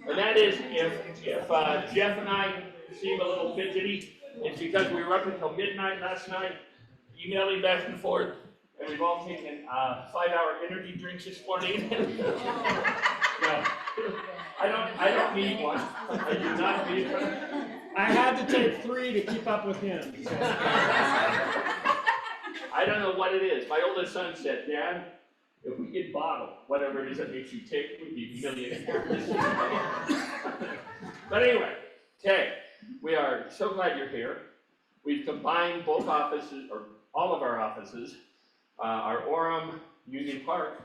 And that is if Jeff and I seem a little fidgety, it's because we were up until midnight last night, emailing back and forth, and we've all taken 5-hour energy drinks this morning. No, I don't need one. I do not need one. I had to take 3 to keep up with him. So. I don't know what it is. My oldest son said, Dad, if we could bottle whatever it is that makes you tick, we'd be millionaires. But anyway, okay, we are so glad you're here. We've combined both offices, or all of our offices, our Orem, Union Park,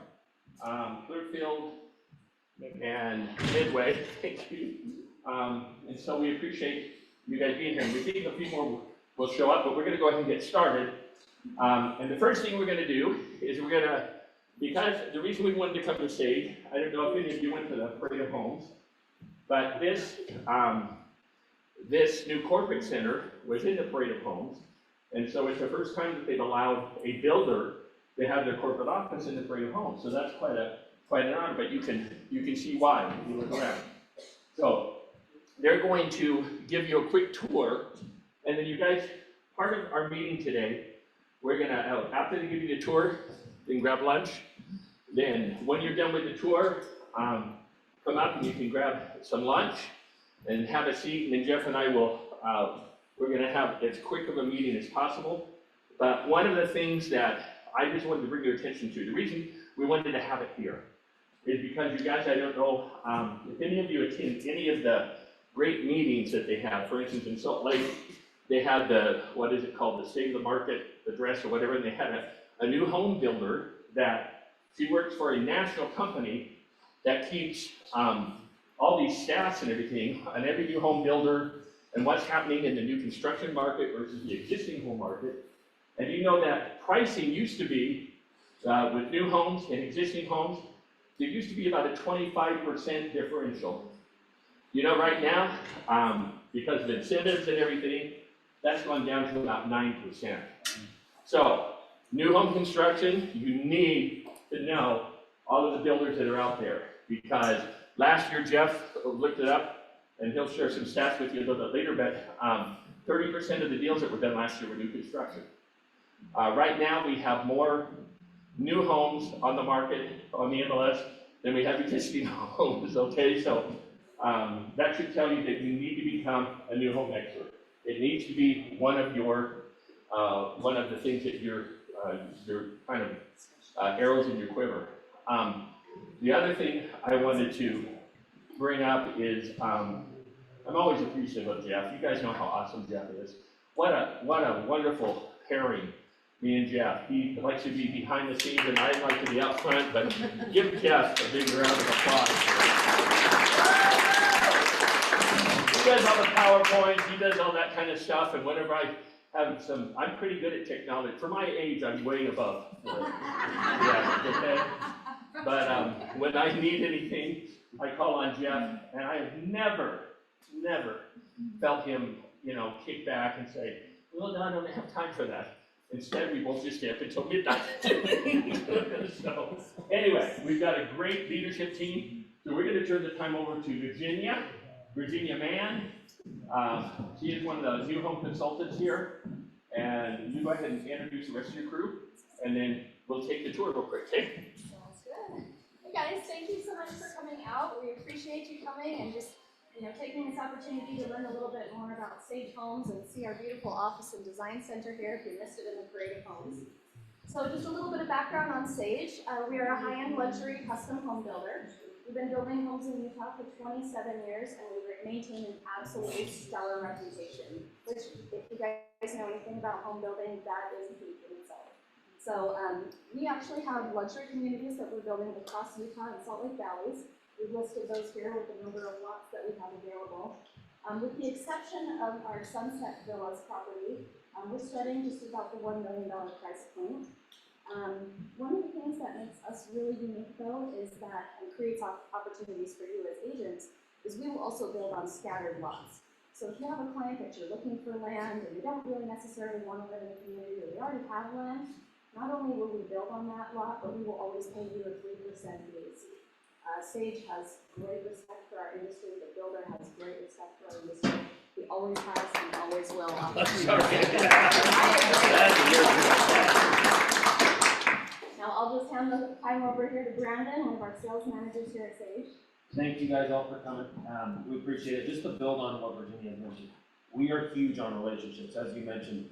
Clearfield, and Midway. Thank you. And so we appreciate you guys being here. We think a few more will show up, but we're going to go ahead and get started. And the first thing we're going to do is we're going to, because the reason we wanted to come to stage, I don't know if any of you went to the Parade of Homes, but this new corporate center was in the Parade of Homes, and so it's the first time that they've allowed a builder to have their corporate office in the Parade of Homes. So that's quite an honor, but you can see why if you look around. So they're going to give you a quick tour, and then you guys, part of our meeting today, we're gonna, after they give you the tour, then grab lunch. Then when you're done with the tour, come up and you can grab some lunch and have a seat, and then Jeff and I will, we're gonna have as quick of a meeting as possible. But one of the things that I just wanted to bring your attention to, the reason we wanted to have it here is because you guys, I don't know if any of you attend any of the great meetings that they have. For instance, in Salt Lake, they had the, what is it called, the State of the Market address or whatever, and they had a new home builder that, she works for a national company that keeps all these stats and everything on every new home builder and what's happening in the new construction market versus the existing home market. And you know that pricing used to be, with new homes and existing homes, there used to be about a 25% differential. You know, right now, because of incentives and everything, that's gone down to about 9%. So, new home construction, you need to know all of the builders that are out there, because last year Jeff looked it up, and he'll share some stats with you a little bit later, but 30% of the deals that were done last year were new construction. Right now we have more new homes on the market, on the MLS, than we have existing homes, okay? So that should tell you that you need to become a new home expert. It needs to be one of the things that you're kind of arrows in your quiver. The other thing I wanted to bring up is I'm always appreciative of Jeff. You guys know how awesome Jeff is. What a wonderful pairing, me and Jeff. He likes to be behind the scenes, and I like to be out front. But give Jeff a big round of applause. He does all the PowerPoints. He does all that kind of stuff. And whenever I have some, I'm pretty good at technology. For my age, I'm way above. Okay? But when I need anything, I call on Jeff, and I have never felt him, kick back and say, well, no, I don't have time for that. Instead, we both just stay up until midnight. So, anyway, we've got a great leadership team. So we're going to turn the time over to Virginia Mann. She is one of the new home consultants here. And you go ahead and introduce the rest of your crew, and then we'll take the tour real quick, okay? Sounds good. Hey guys, thank you so much for coming out. We appreciate you coming and just taking this opportunity to learn a little bit more about Sage Homes and see our beautiful office and design center here if you missed it in the Parade of Homes. So just a little bit of background on Sage. We are a high-end luxury custom home builder. We've been building homes in Utah for 27 years, and we maintain an absolutely stellar reputation, which, if you guys know anything about home building, that is a feat in itself. So we actually have luxury communities that we're building across Utah and Salt Lake Valleys. We've listed those here with the number of lots that we have available. With the exception of our Sunset Villas property, we're starting just about the $1 million price point. One of the things that makes us really unique, though, is that, and creates opportunities for you as agents, is we will also build on scattered lots. So if you have a client that you're looking for land and you don't really necessarily want to live in a community or they already have land, not only will we build on that lot, but we will always pay you a 3% fee. Sage has great respect for our industry. The builder has great respect for our industry. He always has and always will. Now I'll just hand the time over here to Brandon, one of our sales managers here at Sage. Thank you guys all for coming. We appreciate it. Just to build on what Virginia has mentioned, we are huge on relationships. As you mentioned,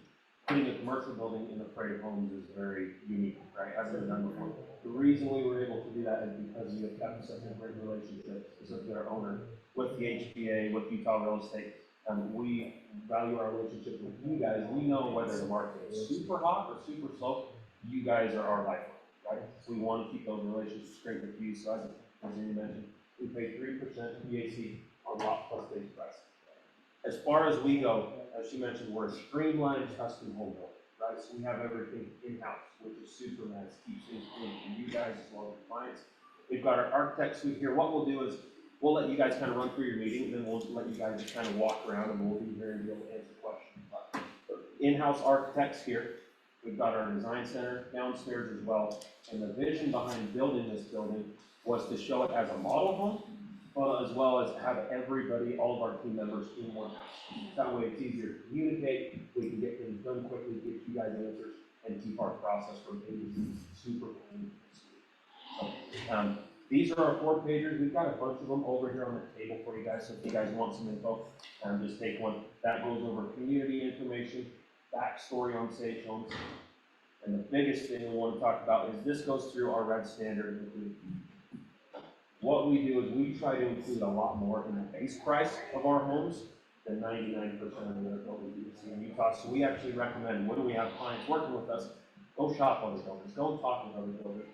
putting a commercial building in a parade of homes is very unique, right? Hasn't been done before. The reason we were able to do that is because we have gotten such a great relationship with our owner, with the HBA, with Utah Real Estate. We value our relationship with you guys. We know whether the market is super hot or super slow. You guys are our lifeline, right? We want to keep those relationships straight with you. So as Virginia mentioned, we pay 3% BAC on lot plus base price. As far as we go, as she mentioned, we're a streamlined custom home builder, right? So we have everything in-house, which is super nice, keeps things clean for you guys as well as the clients. We've got our architect suite here. What we'll do is we'll let you guys kind of run through your meeting, and then we'll let you guys just kind of walk around, and we'll be here and be able to answer questions. But in-house architects here. We've got our design center downstairs as well. And the vision behind building this building was to show it as a model home, as well as have everybody, all of our team members in one house. That way it's easier to communicate, we can get things done quickly, get you guys answers, and keep our process from A to Z super clean. So, these are our 4-pagers. We've got a bunch of them over here on the table for you guys, so if you guys want some info, just take one. That goes over community information, backstory on Sage Homes. And the biggest thing we want to talk about is this goes through our red standard. What we do is we try to include a lot more in the base price of our homes than 99% of the other buildings you see in Utah. So we actually recommend when we have clients working with us, go shop other builders, go talk with other builders,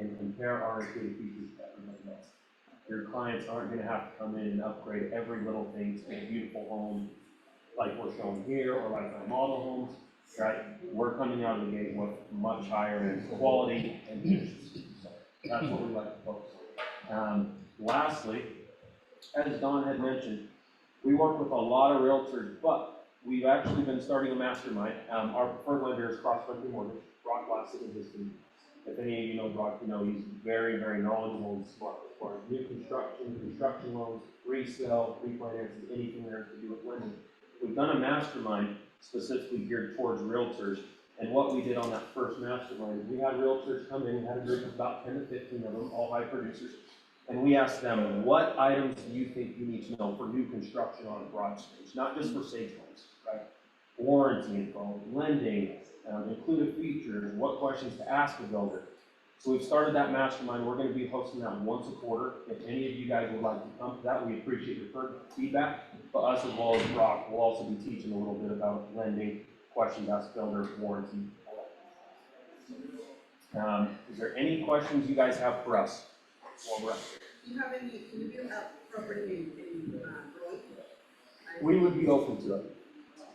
and compare our included features to everybody else. Your clients aren't going to have to come in and upgrade every little thing to a beautiful home like we're showing here, or like our model homes, right? We're coming out of the gate with much higher end quality and efficiency. So that's what we like to focus on. Lastly, as Don had mentioned, we work with a lot of realtors, but we've actually been starting a mastermind. Our preferred lender is Cross Country Mortgage. Brock Lassett is his team. If any of you know Brock, you know he's very, very knowledgeable and smart as far as new construction loans, resale, refinances, anything that has to do with lending. We've done a mastermind specifically geared towards realtors, and what we did on that first mastermind is we had realtors come in, we had a group of about 10 to 15 of them, all high producers, and we asked them, what items do you think you need to know for new construction on a broad stage, not just for Sage Homes, right? Warranty info, lending, included features, what questions to ask a builder. So we've started that mastermind. We're going to be hosting that once a quarter. If any of you guys would like to come to that, we appreciate your feedback. But us as well as Brock will also be teaching a little bit about lending, questions asked builder, warranty. Is there any questions you guys have for us while we're up here? Do you have any, can you do property in growth? We would be open to it.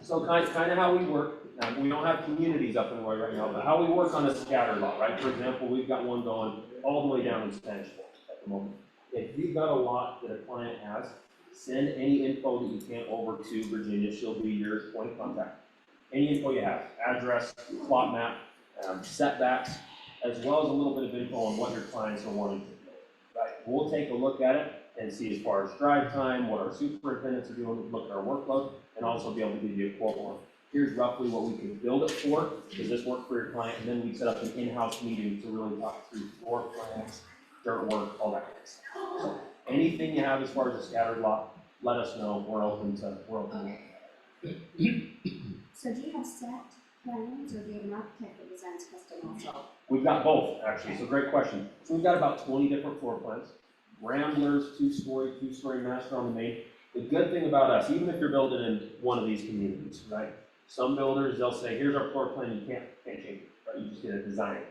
So kind of how we work, we don't have communities up in Roy right now, but how we work on a scatter lot, right? For example, we've got one going all the way down in Spanish Fork at the moment. If you've got a lot that a client has, send any info that you can over to Virginia. She'll be your point of contact. Any info you have, address, plot map, setbacks, as well as a little bit of info on what your clients are wanting to do, right? We'll take a look at it and see as far as drive time, what our superintendents are doing, look at our workload, and also be able to give you a quote on here's roughly what we could build it for. Does this work for your client? And then we set up an in-house meeting to really talk through floor plans, dirt work, all that kind of stuff. So anything you have as far as a scattered lot, let us know. We're open to So do you have set plans, or do you have an architect that designs custom also? We've got both, actually, so great question. So we've got about 20 different floor plans. Ramblers, two-story master on the main. The good thing about us, even if you're building in one of these communities, right? Some builders, they'll say, here's our floor plan, you can't change it, right? You just get a design.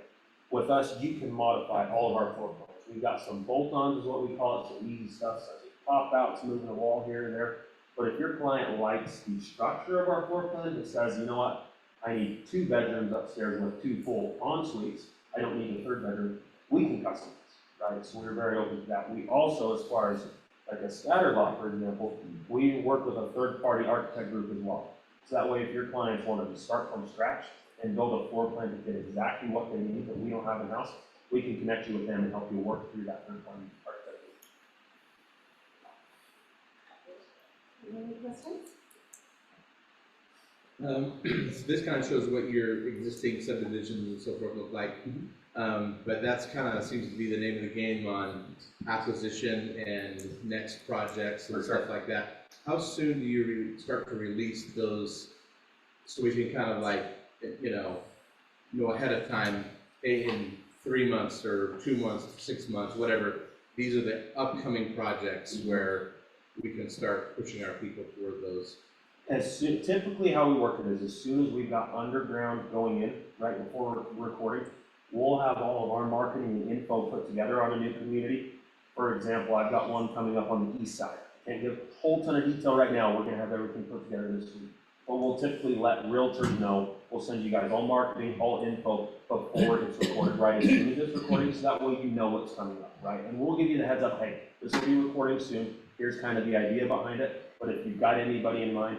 With us, you can modify all of our floor plans. We've got some bolt-ons is what we call it, so easy stuff, such as pop-outs, moving a wall here and there. But if your client likes the structure of our floor plan, it says, you know what, I need 2 bedrooms upstairs with 2 full en-suites, I don't need a 3rd bedroom, we can customize, right? So we're very open to that. We also, as far as like a scatter lot, for example, we work with a 3rd-party architect group as well. So that way, if your clients wanted to start from scratch and build a floor plan to fit exactly what they need that we don't have in-house, we can connect you with them and help you work through that 3rd-party architect Any questions? So this kind of shows what your existing subdivisions and so forth look like. But that's kind of seems to be the name of the game on acquisition and next projects and stuff like that. How soon do you start to release those so we can kind of like, know ahead of time, in 3 months or 2 months, 6 months, whatever, these are the upcoming projects where we can start pushing our people toward those? Typically how we work it is as soon as we've got underground going in, right before we're recording, we'll have all of our marketing and info put together on a new community. For example, I've got one coming up on the east side. Can't give a whole ton of detail right now. We're gonna have everything put together this week. But we'll typically let realtors know. We'll send you guys all marketing, all info before it's recorded, right as soon as it's recording, so that way you know what's coming up, right? And we'll give you the heads up, hey, this will be recording soon. Here's kind of the idea behind it. But if you've got anybody in mind,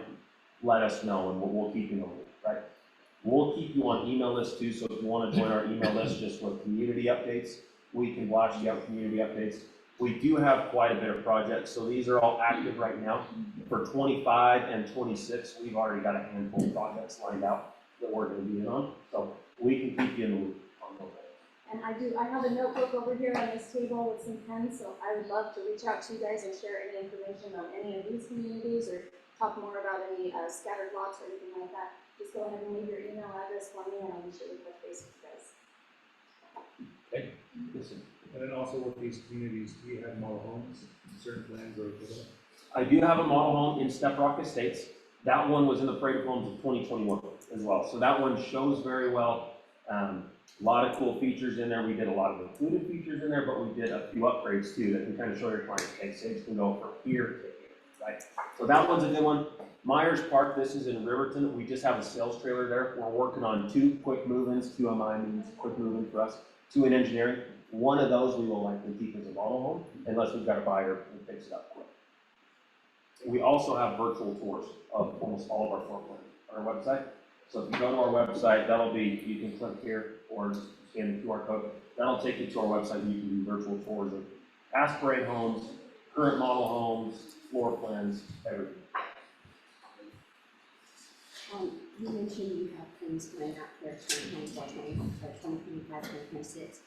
let us know and we'll keep you in the loop, right? We'll keep you on email list too, so if you want to join our email list just with community updates, we can blast you out community updates. We do have quite a bit of projects, so these are all active right now. For 25 and 26, we've already got a handful of projects lined out that we're going to be in on, so we can keep you in the loop on those. And I have a notebook over here on this table with some pens, so I would love to reach out to you guys and share any information on any of these communities or talk more about any scattered lots or anything like that. Just go ahead and leave your email address for me and I'll be sure to touch base with you guys. Okay, listen. And then also with these communities, do you have model homes, certain plans or whatever? I do have a model home in Step Rock Estates. That one was in the Parade of Homes of 2021 as well. So that one shows very well. A lot of cool features in there. We did a lot of included features in there, but we did a few upgrades too that can kind of show your clients, okay, Sage can go from here to here, right? So that one's a good one. Myers Park, this is in Riverton. We just have a sales trailer there. We're working on 2 quick move-ins. QMI means quick move-in for us. 2 in engineering. One of those we will likely keep as a model home unless we've got a buyer who picks it up quick. We also have virtual tours of almost all of our floor plans on our website. So if you go to our website, that'll be, you can click here or just scan the QR code. That'll take you to our website and you can do virtual tours of past parade homes, current model homes, floor plans, everything. You mentioned you have things planned out for 2024, 2025, 2026.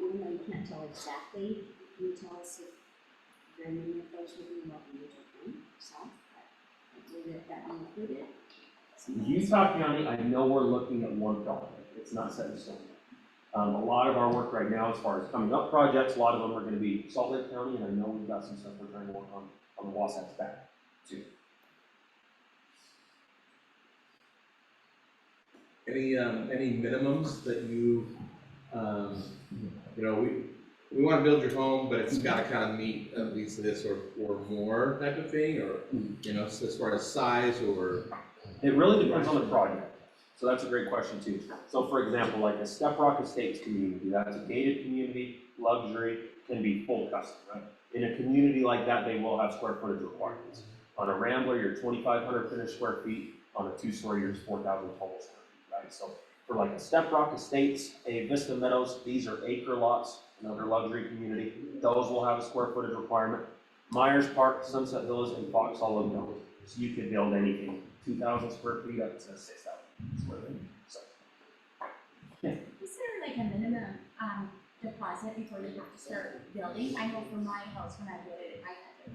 Even though you can't tell exactly, can you tell us if very many of those would be welcome to Japan, South? Would that be included? Utah County, I know we're looking at one project. It's not set in stone. A lot of our work right now, as far as coming up projects, a lot of them are going to be Salt Lake County, and I know we've got some stuff we're trying to work on the Wasatch back too. Any minimums that you, we want to build your home, but it's got to kind of meet at least this or more type of thing, or, as far as size or? It really depends on the project. So that's a great question too. So for example, like a Step Rock Estates community, that's a gated community, luxury, can be full custom, right? In a community like that, they will have square footage requirements. On a Rambler, you're 2,500 finished square feet. On a 2-story, you're 4,000 total square feet, right? So for like a Step Rock Estates, a Vista Meadows, these are acre lots, another luxury community. Those will have a square footage requirement. Myers Park, Sunset Villas, and Fox Hollow don't. So you could build anything, 2,000 square feet up to 6,000 square feet. So, yeah. Is there like a minimum deposit before you have to start building? I know for my house, when I did it, I had to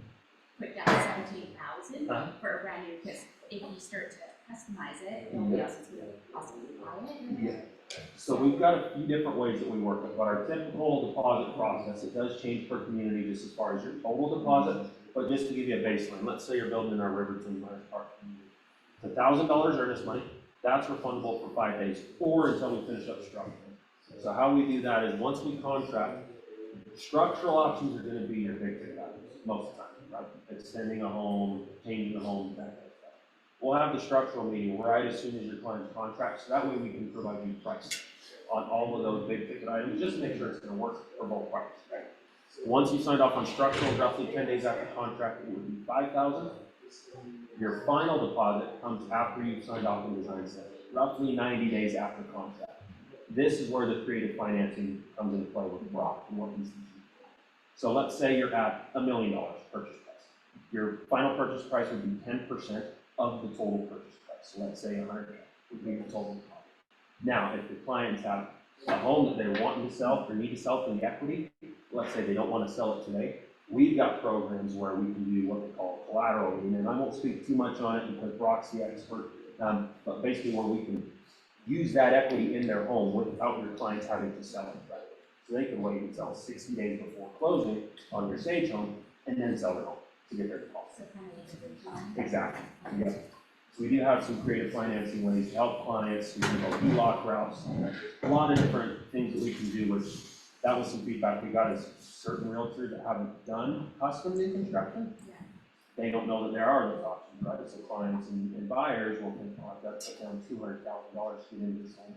put down 17,000 for a brand new, because if you start to customize it, nobody else is going to possibly buy it. Yeah. So we've got a few different ways that we work with, but our typical deposit process, it does change per community just as far as your total deposit, but just to give you a baseline, let's say you're building in our Riverton Myers Park community. It's $1,000 earnest money, that's refundable for 5 days or until we finish up structure. So how we do that is once we contract, structural options are going to be your big ticket items most of the time, right? Extending a home, changing a home, that kind of stuff. We'll have the structural meeting right as soon as your client's contract, so that way we can provide you price on all of those big ticket items, just to make sure it's going to work for both parties, right? Once you signed off on structural, roughly 10 days after contract, it would be $5,000. Your final deposit comes after you've signed off on design set, roughly 90 days after contract. This is where the creative financing comes into play with Brock and what he's teaching. So let's say you're at $1 million purchase price. Your final purchase price would be 10% of the total purchase price. So let's say $100,000 would be the total cost. Now, if the clients have a home that they're wanting to sell or need to sell for the equity, let's say they don't want to sell it today, we've got programs where we can do what we call collateral, and I won't speak too much on it because Brock's the expert, but basically where we can use that equity in their home without your clients having to sell it right away. So they can wait until 60 days before closing on their stage home and then sell their home to get their deposit. So kind of like a bridge loan. Exactly, yeah. So we do have some creative financing ways to help clients, we can go HELOC routes, a lot of different things that we can do with. That was some feedback we got is certain realtors that haven't done custom new construction. Yeah. They don't know that there are those options, right? So clients and buyers will think, oh, I've got to put down $200,000 to get into this home.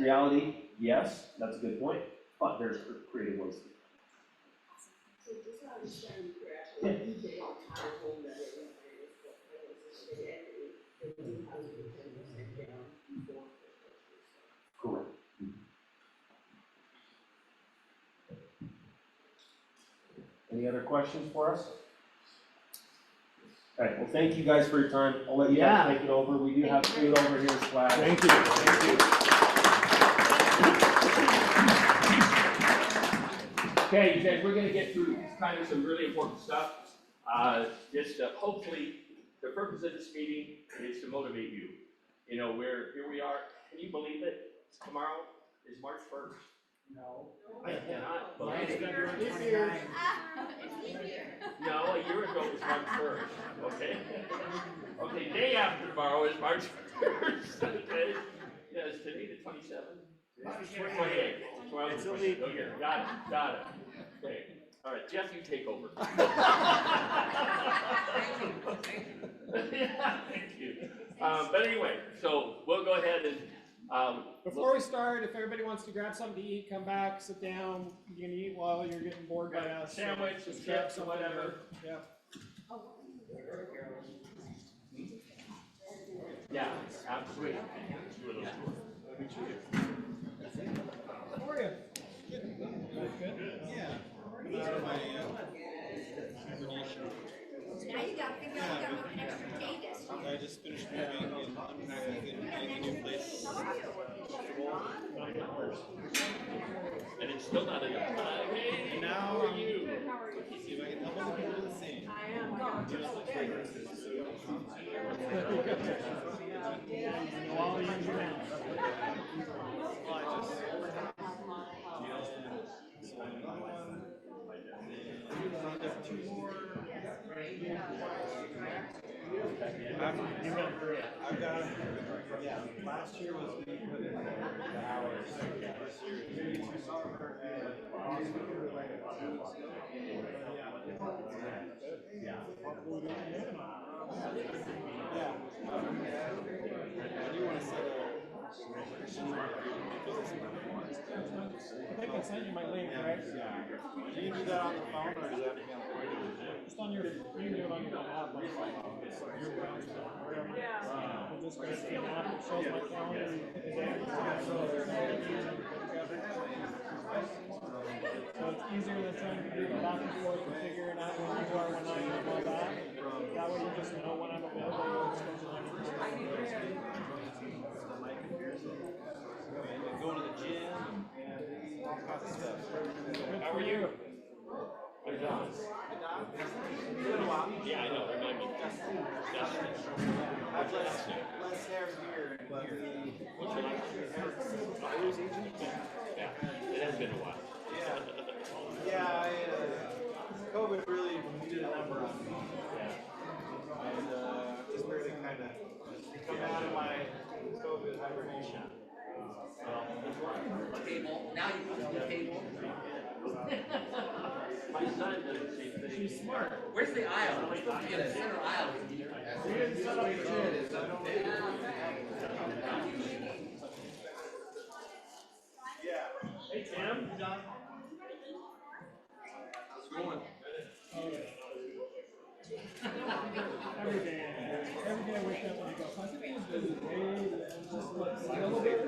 Reality, yes, that's a good point, but there's creative ways to do it. So just to understand correctly, you say on our home that it was equity, they do have to put 10% down before purchase. Correct. Any other questions for us? Okay, well, thank you guys for your time. I'll let you guys take it over. We do have food over here as well. Thank you. Thank you. Okay, you guys, we're gonna get through kind of some really important stuff. Hopefully, the purpose of this meeting is to motivate you. You know, here we are, can you believe it? Tomorrow is March 1st. No. I cannot believe Mine's it. February This 29th. year. No, a year ago was March 1st, okay? Okay, day after tomorrow is March 1st, okay? Yes, today the 27th? 28th. Well, It's a leap okay, year. got it. Okay, all right, Jeff, you take over. Yeah, thank you. But anyway, so we'll go ahead and, Before we start, if everybody wants to grab something to eat, come back, sit down. You can eat while you're getting bored by us. so sandwich, just some grab chips, or something to- whatever. Yeah. Yeah, absolutely. How are you? Good. Good? Yeah. I'm out of my hibernation. Now you gotta figure out, you gotta make an extra day this year. I just finished moving and unpacking and getting a new place comfortable. And it's still not enough. Hey, And now how are you? see if I can help other people the same. While you're down. Well, I just so another one. And then two more. I've got, yeah, last year was me putting in the hours. This year is me to summer and yeah. Yeah. I do want to set a. I think I sent you my link, right? Yeah. Do you do that on the phone or does that have to be on the computer? Just on your, you can do it on your app, on your phone. It's like your browser, wherever. It just goes to the app, it shows my calendar, you pick a day, so there's no meetings and so it's easier than trying to do the back and forth and figuring out when you are, when I am, and all that. That way you just know when I'm available, you just go to my And go to the gym and all kinds of stuff. How are you? How you doing? Yeah, I know, remind me. I've less hair here and here. What's your last name? Yeah, it has been a while. Yeah, COVID really did a number on me. And just barely kind of come out of my COVID hibernation. Table. Now you put the table. My son does the same thing. She's smart. Where's the aisle? We're supposed to get a center aisle. We didn't set up the chairs. Yeah. Hey, Tim. How's it going? Every day I wake up and I go, I think it was the day that just like a little bit.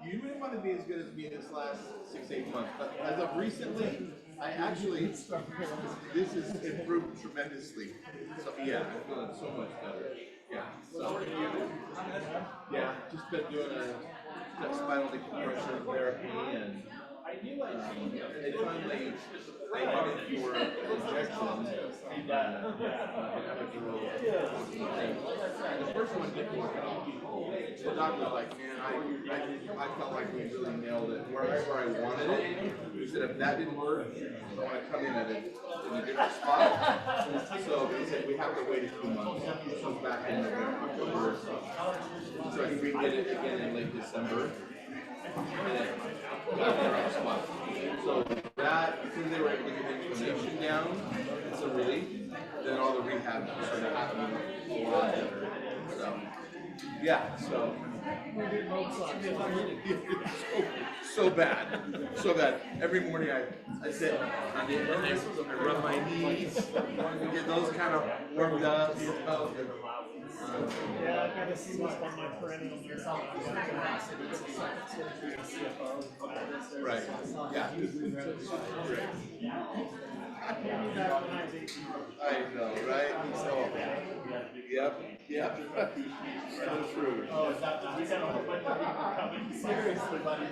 You wouldn't want to be as good as me this last 6-8 months, but as of recently, I actually, this has improved tremendously. So, yeah, I'm feeling so much better. Yeah, so, yeah, just been doing a spinal decompression therapy and they finally, they headed for an injection. The first one didn't work at all. The doctor was like, man, I felt like we really nailed it where I wanted it. He said, if that didn't work, I want to come in at in a different spot. So he said, we have to wait a few months. This was back in October. So he redid it again in late December. And then got in the right spot. So that, because they were able to get the inflammation down, it's a relief. Then all the rehab started happening a lot better. So, yeah, so. So bad. So bad. Every morning I sit and I rub my knees, get those kind of warmed up. Yeah, I've got to see what's on my perennial nerve. Right. Yeah. I know, right? So, yep. So true. Oh, we got a whole bunch of people coming. Seriously, buddy.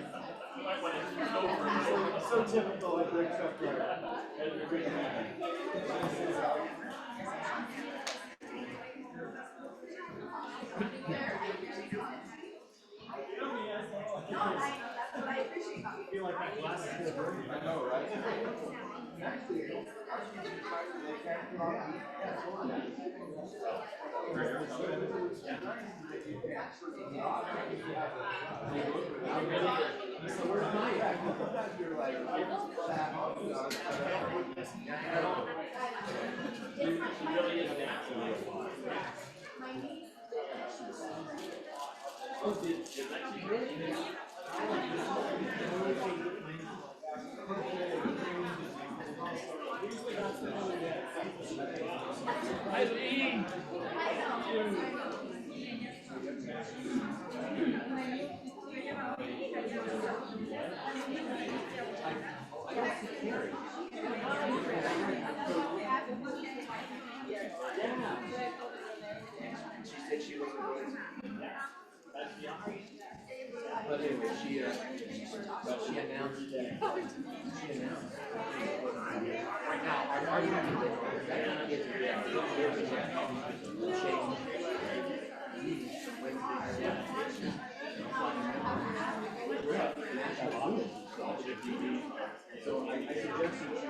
You might want to turn over. So typical of big truck driver. I feel like my glasses are burning. I know, right? Eileen! She said she wasn't going to. But anyway, she announced right now, are you going to get so I suggested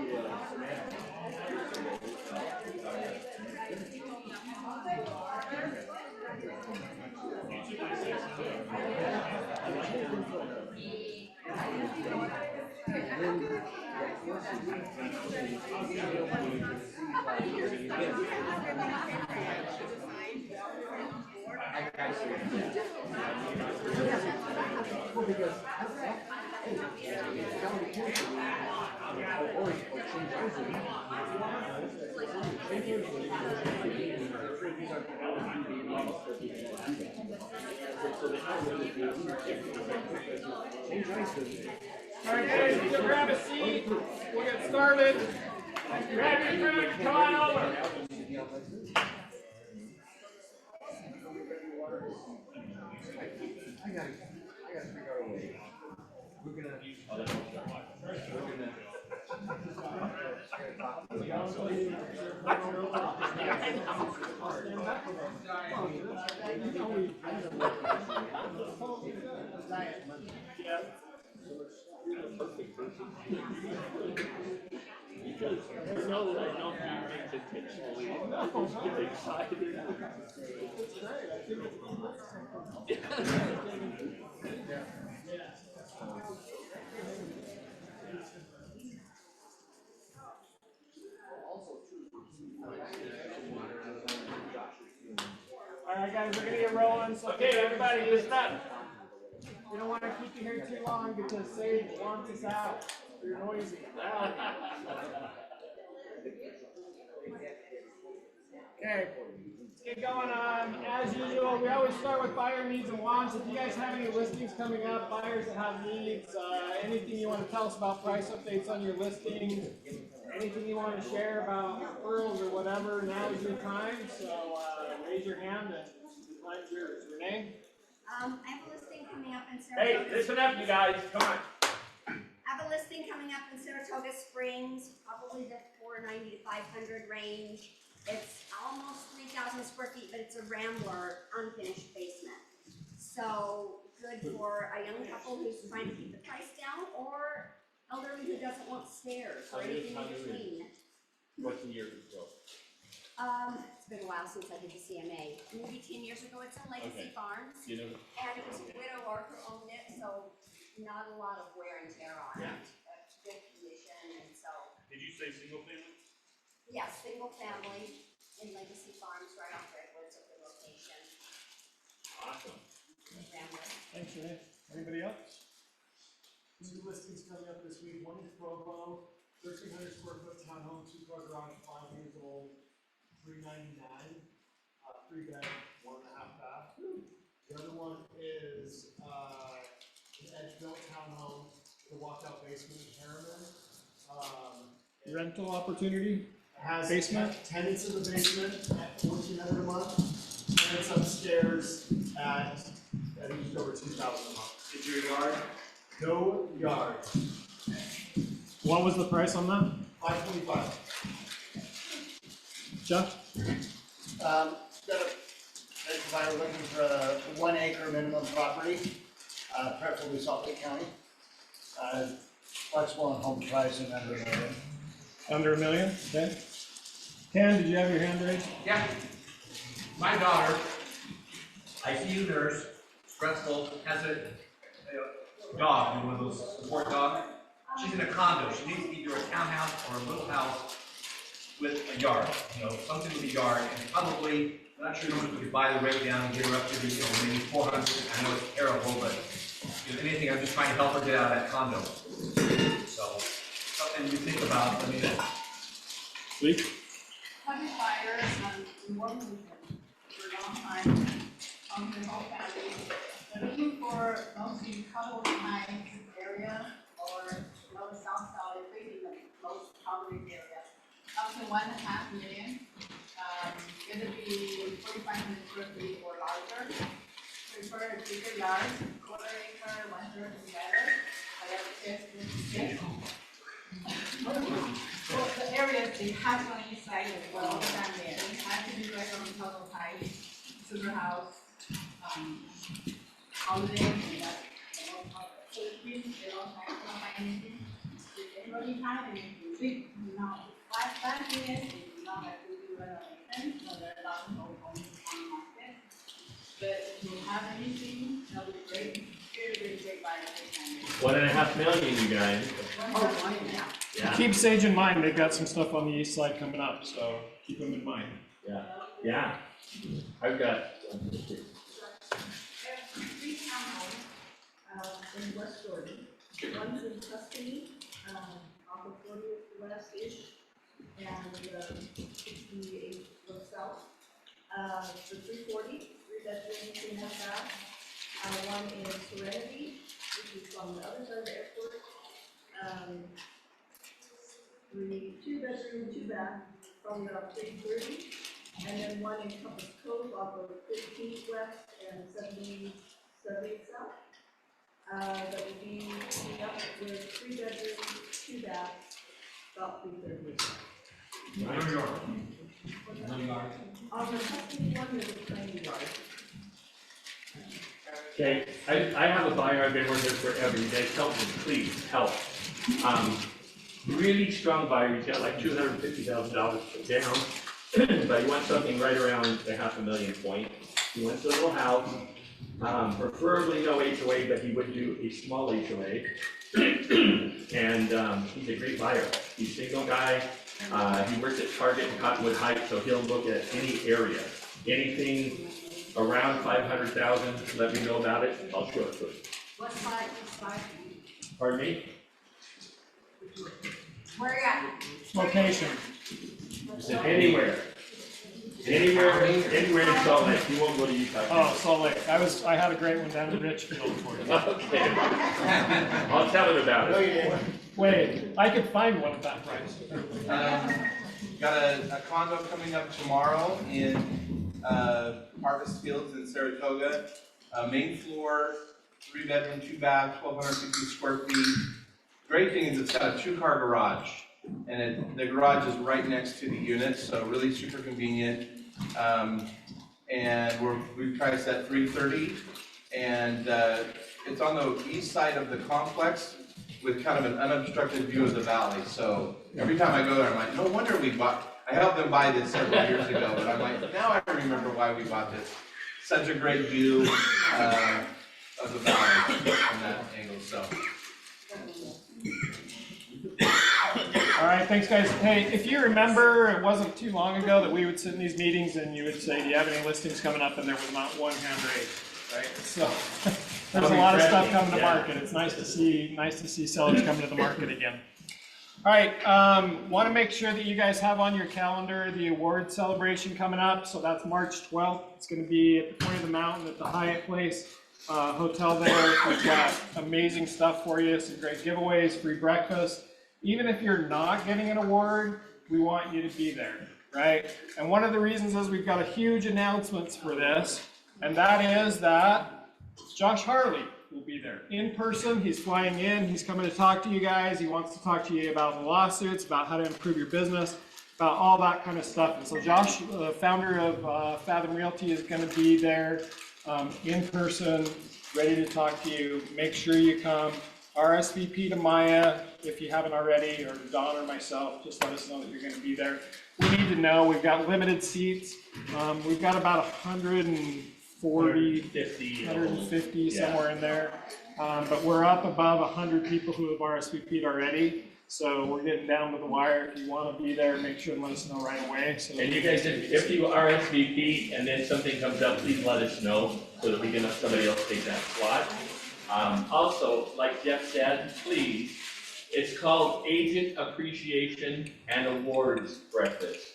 All right, guys, you can grab a seat. We'll get started. Grab your food. Come on over. I gotta figure out a way. We're gonna Because I know that I don't do things intentionally. I don't get excited. All right, guys, we're gonna get rolling. So Okay, everybody, listen up. we don't want to keep you here too long because Sage wants us out. You're noisy. Okay, get going. As usual, we always start with buyer needs and wants. If you guys have any listings coming up, buyers that have needs, anything you want to tell us about price updates on your listings, anything you want to share about referrals or whatever, now is your time. So raise your hand and the time's yours. Renee? I have a listing coming up in Saratoga. Hey, listen up, you guys, come on. I have a listing coming up in Saratoga Springs, probably the 490 to 500 range. It's almost 3,000 square feet, but it's a rambler, unfinished basement. So good for a young couple who's trying to keep the price down, or elderly who doesn't want stairs or anything in between. What's the year ago? It's been a while since I did the CMA. Maybe 10 years ago. It's in Legacy Okay. Farms, You know, and it was a widower who owned it, so not a lot of wear and tear on Yeah. it. Good condition, and so. Did you say single family? Yes, single family in Legacy Farms, right off Redwoods, a good location. awesome. Rambler. Thanks, Renee. Anybody else? Two listings coming up this week. One in Provo, 1,300 square foot townhome, 2-car garage, 5 years old, $399, 3-bed, 1.5 bath. The other one is an edge-built townhome with a walkout basement in Harriman. Rental opportunity? Has basement? Tenants in the basement at $1,400 a month, and it's upstairs at just over $2,000 a month. Is your yard? No yard. What was the price on that? $525. Jeff? If I were looking for a 1 acre minimum property, preferably Salt Lake County. Flexible on home pricing under $1 million. Under $1 million, okay. Ken, did you have your hand raised? Yeah. My daughter, ICU nurse, stressful, has a dog, one of those support dogs. She's in a condo. She needs either a townhouse or a little house with a yard, something with a yard, and probably, I'm not sure if we could buy the rate down and get her up to, maybe 400. I know it's terrible, but if anything, I'm just trying to help her get out of that condo. So, something you think about, let me know. Lee? Hundred buyers, in one weekend for a long time, the whole family. They're looking for mostly Cutler Heights area or South Side, really the most common area. Up to 1.5 million. Gonna be 4,500 square feet or larger. Prefer a bigger yard, quarter acre, 1/3 is better. I have to test this. Well, the areas they have on each side as well, the family, they have to be right on Cutler Heights, Sugar House, Holiday, and that. So it means they don't have to find anything. If anybody have anything, big, last year, they do not have to do renovation, so there are a lot of homes on the market. But if you have anything, that would be great, very great buy at this time. $1.5 million, you guys. Yeah, Keep Sage in mind, they've got some stuff on the east side coming up, so keep them in mind. yeah. I've got, Three townhomes, in West Jordan. One's in Tuscany, off of 40th West-ish, and 68 south. The 340, 3-bedroom, 2.5 bath. One in Serenity, which is on the other side of the airport. 2-bedroom, 2-bath, probably about 330. And then one in Compass Cove off of 15th West and 70th South. That would be coming up with 3-bedroom, 2-bath, about 330. On the Tuscany one, there's a tiny yard. okay, I have a buyer, I've been working with forever, you guys help me, please, help. Really strong buyer, he's got like $250,000 put down, but he wants something right around the $500,000 point. He wants a little house, preferably no HOA, but he would do a small HOA. And he's a great buyer. He's a single guy, he works at Target in Cottonwood Heights, so he'll look at any area. Anything around 500,000, let me know about it, I'll show it to you. What side, Pardon me? Where are you at? Location. Anywhere. Anywhere in Salt Lake, you won't go to Utah. Oh, Salt Lake. I had a great one down in Richfield for you. Okay. I'll tell him about No, it. you didn't. Wait, I could find one at that price. Got a condo coming up tomorrow in Harvest Fields in Saratoga. Main floor, 3-bedroom, 2-bath, 1,250 square feet. Great thing is it's got a 2-car garage, and the garage is right next to the unit, so really super convenient. And we've priced at $330, and it's on the east side of the complex with kind of an unobstructed view of the valley. So every time I go there, I'm like, no wonder we bought. I helped them buy this several years ago, but I'm like, now I remember why we bought this. Such a great view of the valley from that angle. So. All right, thanks guys. Hey, if you remember, it wasn't too long ago that we would sit in these meetings and you would say, do you have any listings coming up? And there was not one hand raised, right? So there's a lot of stuff coming to market. It's nice to see sellers coming to the market again. All right, want to make sure that you guys have on your calendar the award celebration coming up. So that's March 12th. It's going to be at the point of the mountain at the Hyatt Place Hotel there. We've got amazing stuff for you, some great giveaways, free breakfast. Even if you're not getting an award, we want you to be there, right? And one of the reasons is we've got a huge announcements for this, and that is that Josh Harley will be there in person. He's flying in. He's coming to talk to you guys. He wants to talk to you about the lawsuits, about how to improve your business, about all that kind of stuff. And so Josh, the founder of Fathom Realty, is going to be there in person, ready to talk to you. Make sure you come. RSVP to Maya if you haven't already, or to Don or myself. Just let us know that you're going to be there. We need to know. We've got limited seats. We've got about 140, 150 somewhere in there. But we're up above 100 people who have RSVP'd already. So we're getting down to the wire. If you want to be there, make sure and let us know right away. So And you guys, if you RSVP and then something comes up, please let us know so that we can have somebody else take that slot. Also, like Jeff said, please, it's called Agent Appreciation and Awards Breakfast.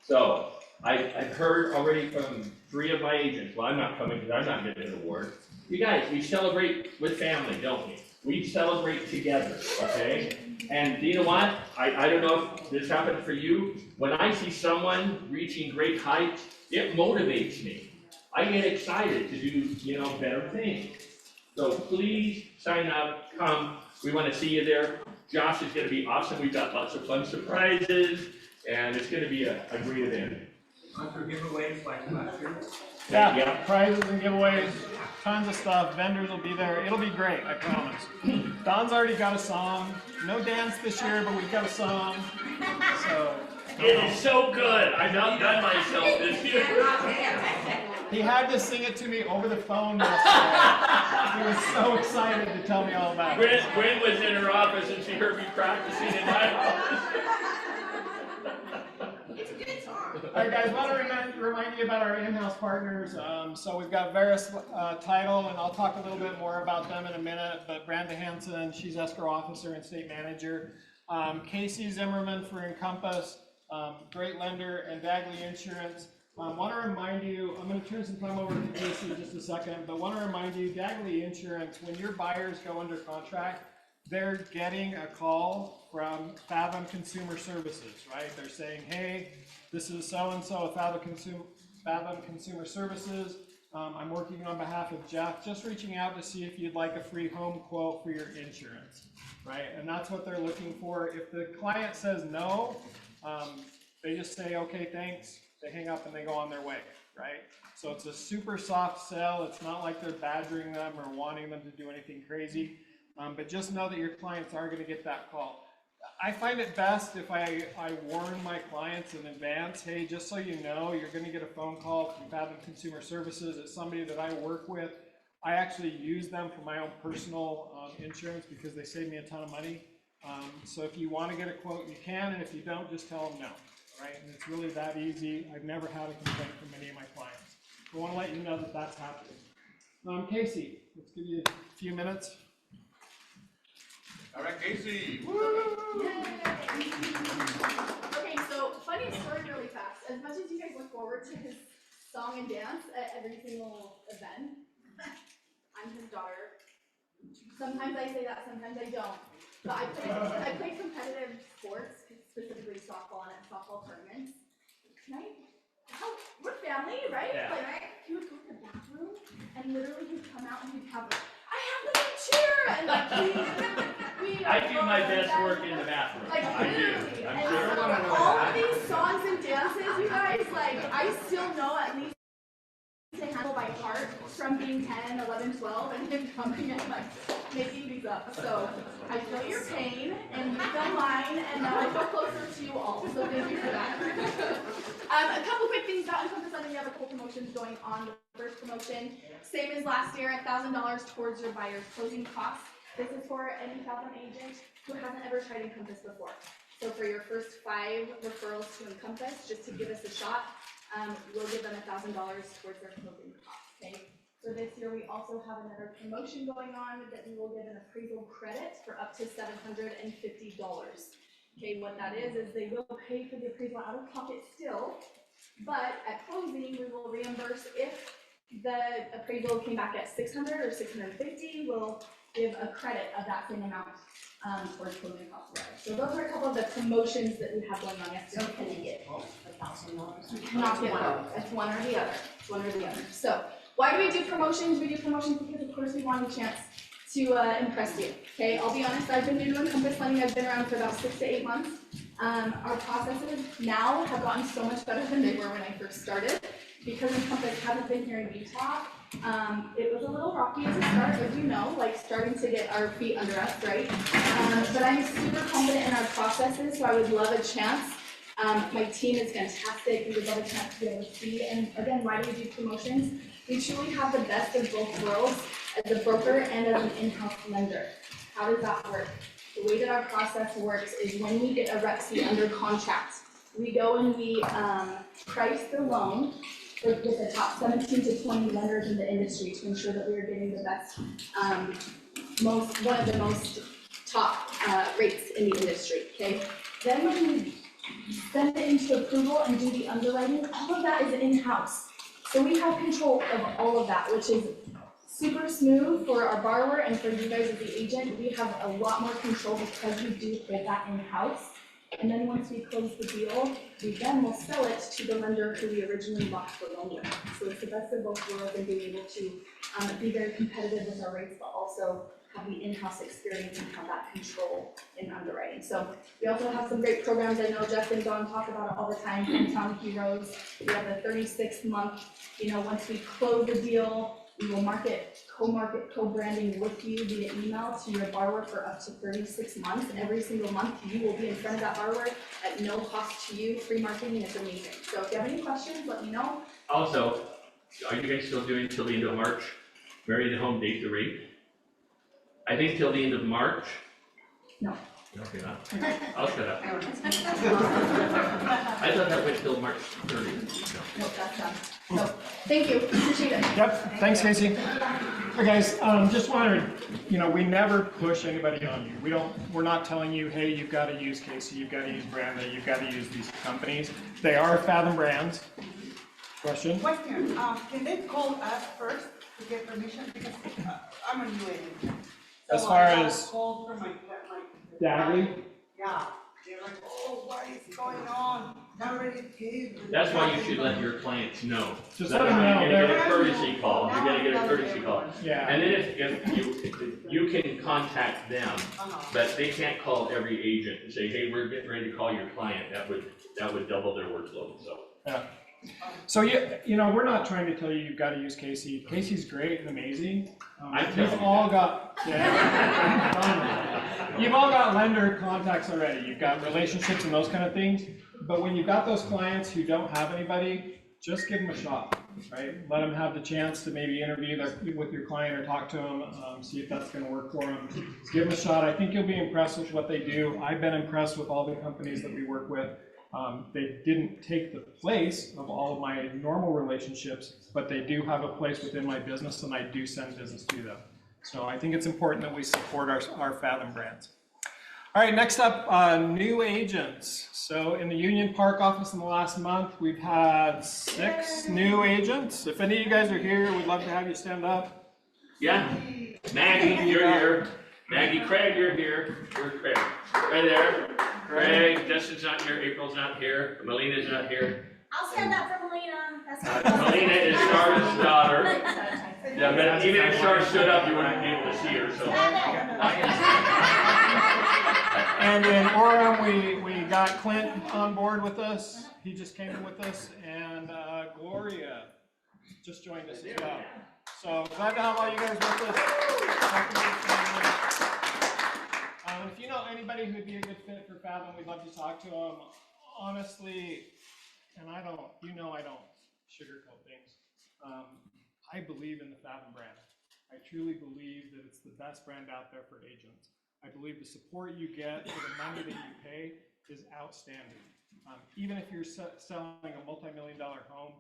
So I've heard already from 3 of my agents, well, I'm not coming because I'm not getting an award. You guys, we celebrate with family, don't we? We celebrate together, okay? And you know what? I don't know if this happened for you. When I see someone reaching great heights, it motivates me. I get excited to do, better things. So please sign up, come. We want to see you there. Josh is going to be awesome. We've got lots of fun surprises, and it's going to be a great event. For giveaways like last year. yeah, prizes and giveaways, tons of stuff. Vendors will be there. It'll be great, I promise. Don's already got a song. No dance this year, but we've got a song. So It is so good. I've outdone myself this year. he had to sing it to me over the phone yesterday. He was so excited to tell me all about it. Gwen was in her office and she heard me practicing in my office. It's a good song. All right, guys, I want to remind you about our in-house partners. So we've got Veris Title, and I'll talk a little bit more about them in a minute, but Branda Hansen, she's escrow officer and state manager. Casey Zimmerman for Encompass, great lender, and Dagley Insurance. Want to remind you, I'm going to turn some time over to Casey in just a second, but want to remind you, Dagley Insurance, when your buyers go under contract, they're getting a call from Fathom Consumer Services, right? They're saying, hey, this is so-and-so of Fathom Consumer Services. I'm working on behalf of Jeff, just reaching out to see if you'd like a free home quote for your insurance, right? And that's what they're looking for. If the client says no, they just say, okay, thanks. They hang up and they go on their way, right? So it's a super soft sell. It's not like they're badgering them or wanting them to do anything crazy. But just know that your clients are going to get that call. I find it best if I warn my clients in advance, hey, just so you know, you're going to get a phone call from Fathom Consumer Services. It's somebody that I work with. I actually use them for my own personal insurance because they save me a ton of money. So if you want to get a quote, you can, and if you don't, just tell them no, right? And it's really that easy. I've never had a complaint from any of my clients. I want to let you know that that's happening. Casey, let's give you a few minutes. All right, Casey. Okay, so funny story really fast. as much as you guys look forward to his song and dance at every single event, I'm his daughter. Sometimes I say that, sometimes I don't. But I play competitive sports, specifically softball and at softball tournaments. We're family, right? Yeah. Like, he would go to the bathroom and literally he'd come out and he'd have like, I have the new chair! And like, we I do my best work in the bathroom. like I do. literally. I'm And sure. so all of these songs and dances, you guys, like, I still know at least to handle by heart from being 10, 11, 12, and him coming and like making these up. So I feel your pain and you feel mine, and now I feel closer to you all. So thank you for that. A couple quick things about Encompass. I know you have a couple promotions going on. The first promotion, same as last year, $1,000 towards your buyer's closing costs. This is for any Fathom agent who hasn't ever tried Encompass before. So for your first 5 referrals to Encompass, just to give us a shot, we'll give them $1,000 towards their closing costs, okay? So this year, we also have another promotion going on that we will give an appraisal credit for up to $750. Okay, what that is they will pay for the appraisal out of pocket still, but at closing, we will reimburse if the appraisal came back at 600 or 650, we'll give a credit of that same amount towards closing costs. So those are a couple of the promotions that we have going on yesterday. So can they get both, $1,000? Not get both, it's one or the other, it's one or the other. So why do we do promotions? We do promotions because of course we want a chance to impress you, okay? I'll be honest, I've been new to Encompass Lending, I've been around for about 6 to 8 months. Our processes now have gotten so much better than they were when I first started. Because Encompass hasn't been here in Utah, it was a little rocky at the start, as you know, like starting to get our feet under us, right? But I'm super confident in our processes, so I would love a chance. My team is fantastic, we would love a chance to be able to see. And again, why do we do promotions? We truly have the best of both worlds as a broker and as an in-house lender. How does that work? The way that our process works is when we get a rep C under contract, we go and we price the loan with the top 17 to 20 lenders in the industry to ensure that we are getting the best, one of the most top rates in the industry, okay? Then when we send it into approval and do the underwriting, all of that is in-house. So we have control of all of that, which is super smooth for our borrower and for you guys as the agent. We have a lot more control because we do put that in-house. And then once we close the deal, we then will sell it to the lender who we originally locked the loan with. So it's the best of both worlds and being able to be very competitive with our rates, but also have the in-house experience and have that control in underwriting. So we also have some great programs. I know Jeff and Don talk about it all the time, Hometown Heroes. We have a 36-month, once we close the deal, we will co-market, co-branding with you via email to your borrower for up to 36 months. Every single month, you will be in front of that borrower at no cost to you, free marketing, it's amazing. So if you have any questions, let me know. Also, are you guys still doing till the end of March? Marry the home, date the rate? I think till the end of March. No. Okay, I'll shut up. I thought that went till March 30th. No, that's done. So, thank you, appreciate it. Yep, thanks, Casey. Hey guys, just wanted, we never push anybody on you. We're not telling you, hey, you've got to use Casey, you've got to use Brenda, you've got to use these companies. They are Fathom brands. Question? Question, can they call us first to get permission? Because I'm a new agent. As So far I got as- called from my Daggy? Yeah, they're like, oh, what is going on? I already paid. That's why you should let your clients know. Just That let them know. You're gonna get a courtesy call, you're gonna get a courtesy call. Yeah. And then if you can contact them, but they can't call every agent and say, hey, we're getting ready to call your client. That would double their workload, so. Yeah. So we're not trying to tell you you've got to use Casey. Casey's great and amazing. You've all got you've all got lender contacts already. You've got relationships and those kind of things. But when you've got those clients who don't have anybody, just give them a shot, right? Let them have the chance to maybe interview with your client or talk to them, see if that's going to work for them. Give them a shot. I think you'll be impressed with what they do. I've been impressed with all the companies that we work with. They didn't take the place of all of my normal relationships, but they do have a place within my business, and I do send business to them. So I think it's important that we support our Fathom brands. All right, next up, new agents. So in the Union Park office in the last month, we've had 6 new agents. If any of you guys are here, we'd love to have you stand up. Yeah, Maggie, you're here. Maggie, Craig, you're here. Where's Craig? Right there. Craig, Justin's not here, April's not here, Melina's not here. I'll stand up for Melina. That's Melina is Shara's daughter. Yeah, but even if Shara stood up, you wouldn't be able to see her, so. And in Orem, we got Clint on board with us. He just came in with us, and Gloria just joined us as well. So glad to have all you guys with us. If you know anybody who'd be a good fit for Fathom, we'd love to talk to them. Honestly, and I don't sugarcoat things. I believe in the Fathom brand. I truly believe that it's the best brand out there for agents. I believe the support you get for the money that you pay is outstanding. Even if you're selling a multi-million-dollar home,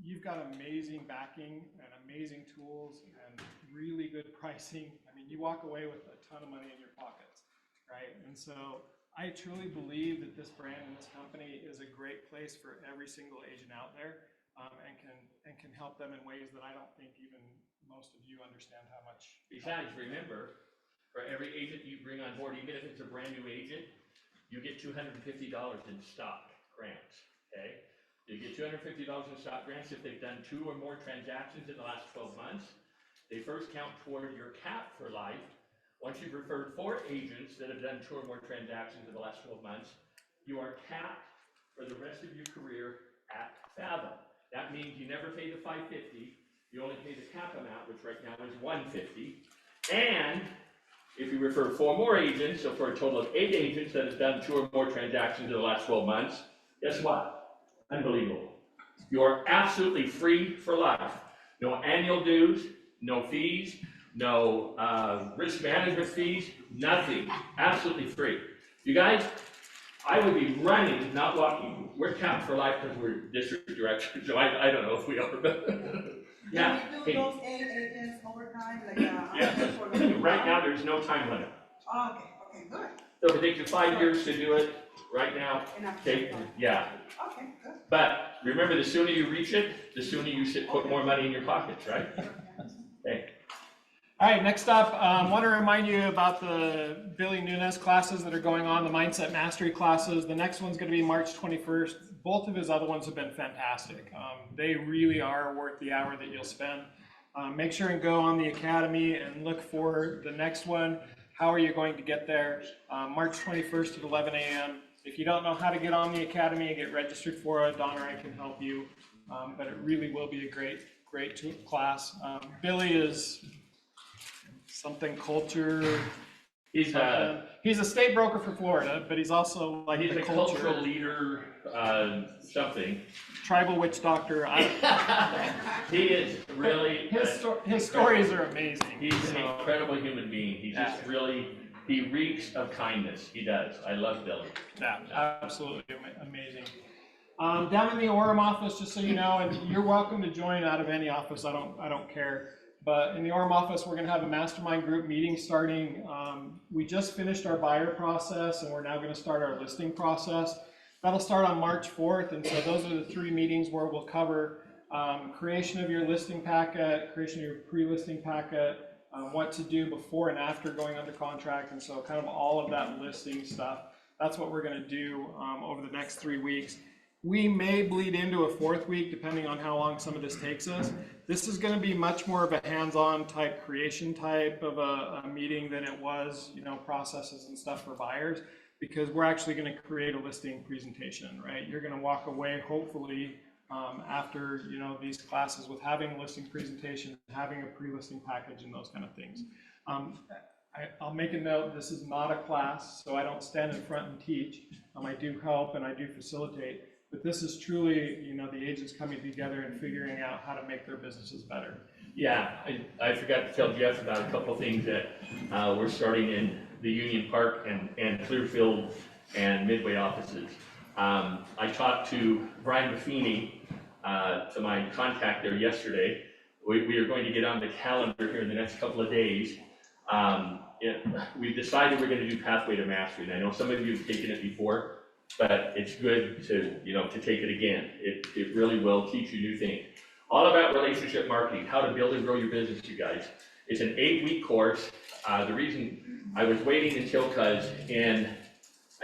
you've got amazing backing and amazing tools and really good pricing. I mean, you walk away with a ton of money in your pockets, right? And so I truly believe that this brand and this company is a great place for every single agent out there, and can help them in ways that I don't think even most of you understand how much. Besides, remember, for every agent you bring on board, even if it's a brand new agent, you get $250 in stock grants, okay? You get $250 in stock grants if they've done 2 or more transactions in the last 12 months. They first count toward your cap for life. Once you've referred 4 agents that have done 2 or more transactions in the last 12 months, you are capped for the rest of your career at Fathom. That means you never pay the $550, you only pay the cap amount, which right now is $150. And if you refer 4 more agents, so for a total of 8 agents that have done 2 or more transactions in the last 12 months, guess what? Unbelievable. You are absolutely free for life. No annual dues, no fees, no risk management fees, nothing. Absolutely free. You guys, I would be running, not walking. We're capped for life because we're district directors, so I don't know if we are, but yeah. Can we do those 8 agents overtime, like, Yeah, right now there's no time limit. Oh, okay, good. So if it takes you 5 years to do it, right now, yeah. Okay, good. But remember, the sooner you reach it, the sooner you should put more money in your pockets, right? Okay. All right, next up, I want to remind you about the Billy Nunes classes that are going on, the Mindset Mastery classes. The next one's going to be March 21st. Both of his other ones have been fantastic. They really are worth the hour that you'll spend. Make sure and go on the Academy and look for the next one. How are you going to get there? March 21st at 11 a.m. If you don't know how to get on the Academy and get registered for it, Don or I can help you. But it really will be a great class. Billy is something culture. He's a state broker for Florida, but he's also like he's the a cultural leader, something. Tribal witch doctor. He is really. His stories are amazing. He's an incredible human being. He's just really, he reeks of kindness. He does. I love Billy. Yeah, absolutely amazing. Down in the Orem office, just so you know, and you're welcome to join out of any office. I don't care. But in the Orem office, we're going to have a mastermind group meeting starting. We just finished our buyer process, and we're now going to start our listing process. That'll start on March 4th, and so those are the 3 meetings where we'll cover creation of your listing packet, creation of your pre-listing packet, what to do before and after going under contract, and so kind of all of that listing stuff. That's what we're going to do over the next 3 weeks. We may bleed into a 4th week depending on how long some of this takes us. This is going to be much more of a hands-on type creation type of a meeting than it was, processes and stuff for buyers, because we're actually going to create a listing presentation, right? You're going to walk away hopefully after these classes with having a listing presentation, having a pre-listing package and those kind of things. I'll make a note, this is not a class, so I don't stand in front and teach. I do help and I do facilitate. But this is truly, the agents coming together and figuring out how to make their businesses better. Yeah, I forgot to tell Jeff about a couple things that we're starting in the Union Park and Clearfield and Midway offices. I talked to Brian Buffini, to my contact there yesterday. We are going to get on the calendar here in the next couple of days. we've decided we're gonna do Pathway to Mastery, and I know some of you have taken it before, but it's good to, to take it again. It really will teach you new things. All about relationship marketing, how to build and grow your business, you guys. It's an 8-week course. The reason I was waiting until, I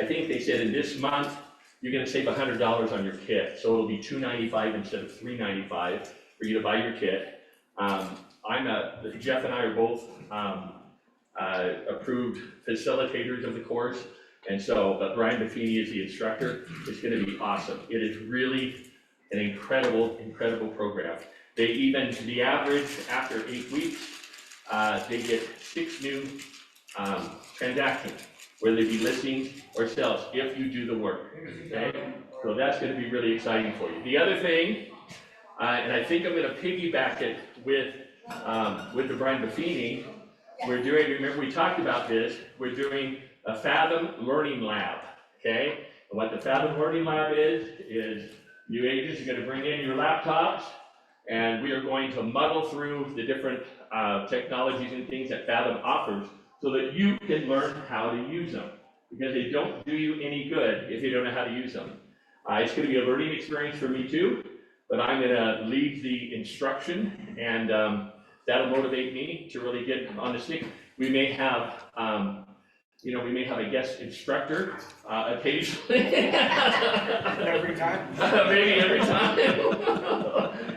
think they said in this month, you're gonna save $100 on your kit. So it'll be $295 instead of $395 for you to buy your kit. Jeff and I are both approved facilitators of the course. And so Brian Buffini is the instructor. It's gonna be awesome. It is really an incredible, incredible program. The average after 8 weeks, they get 6 new transactions, whether they be listings or sales, if you do the work, okay? So that's gonna be really exciting for you. The other thing, and I think I'm gonna piggyback it with the Brian Buffini, remember we talked about this, we're doing a Fathom Learning Lab, okay? And what the Fathom Learning Lab is you agents are gonna bring in your laptops, and we are going to muddle through the different technologies and things that Fathom offers so that you can learn how to use them, because they don't do you any good if you don't know how to use them. It's gonna be a learning experience for me too, but I'm gonna lead the instruction, and that'll motivate me to really get on the stick. We may have, a guest instructor occasionally. Every time? Maybe every time.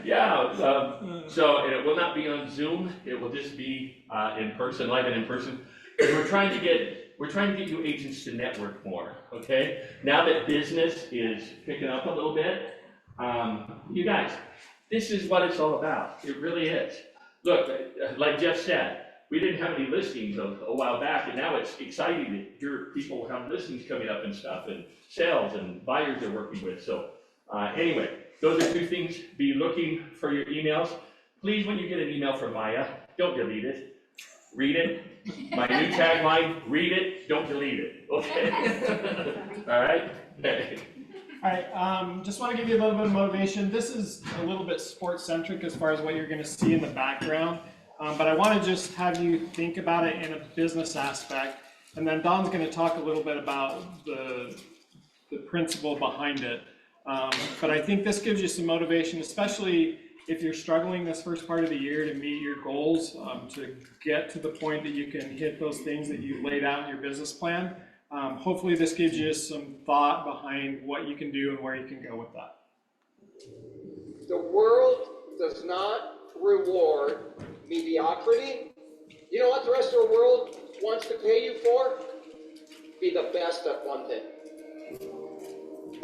Yeah, so and it will not be on Zoom. It will just be in person, live and in person. We're trying to get you agents to network more, okay? Now that business is picking up a little bit, you guys, this is what it's all about. It really is. Look, like Jeff said, we didn't have any listings a while back, and now it's exciting to hear people have listings coming up and stuff, and sales and buyers they're working with. So anyway, those are 2 things. Be looking for your emails. Please, when you get an email from Maya, don't delete it. Read it. My new tagline, read it, don't delete it, okay? All right? All right, just want to give you a little bit of motivation. This is a little bit sports-centric as far as what you're going to see in the background, but I want to just have you think about it in a business aspect, and then Don's going to talk a little bit about the principle behind it. But I think this gives you some motivation, especially if you're struggling this first part of the year to meet your goals, to get to the point that you can hit those things that you've laid out in your business plan. Hopefully this gives you some thought behind what you can do and where you can go with that. The world does not reward mediocrity. You know what the rest of the world wants to pay you for? Be the best at one thing.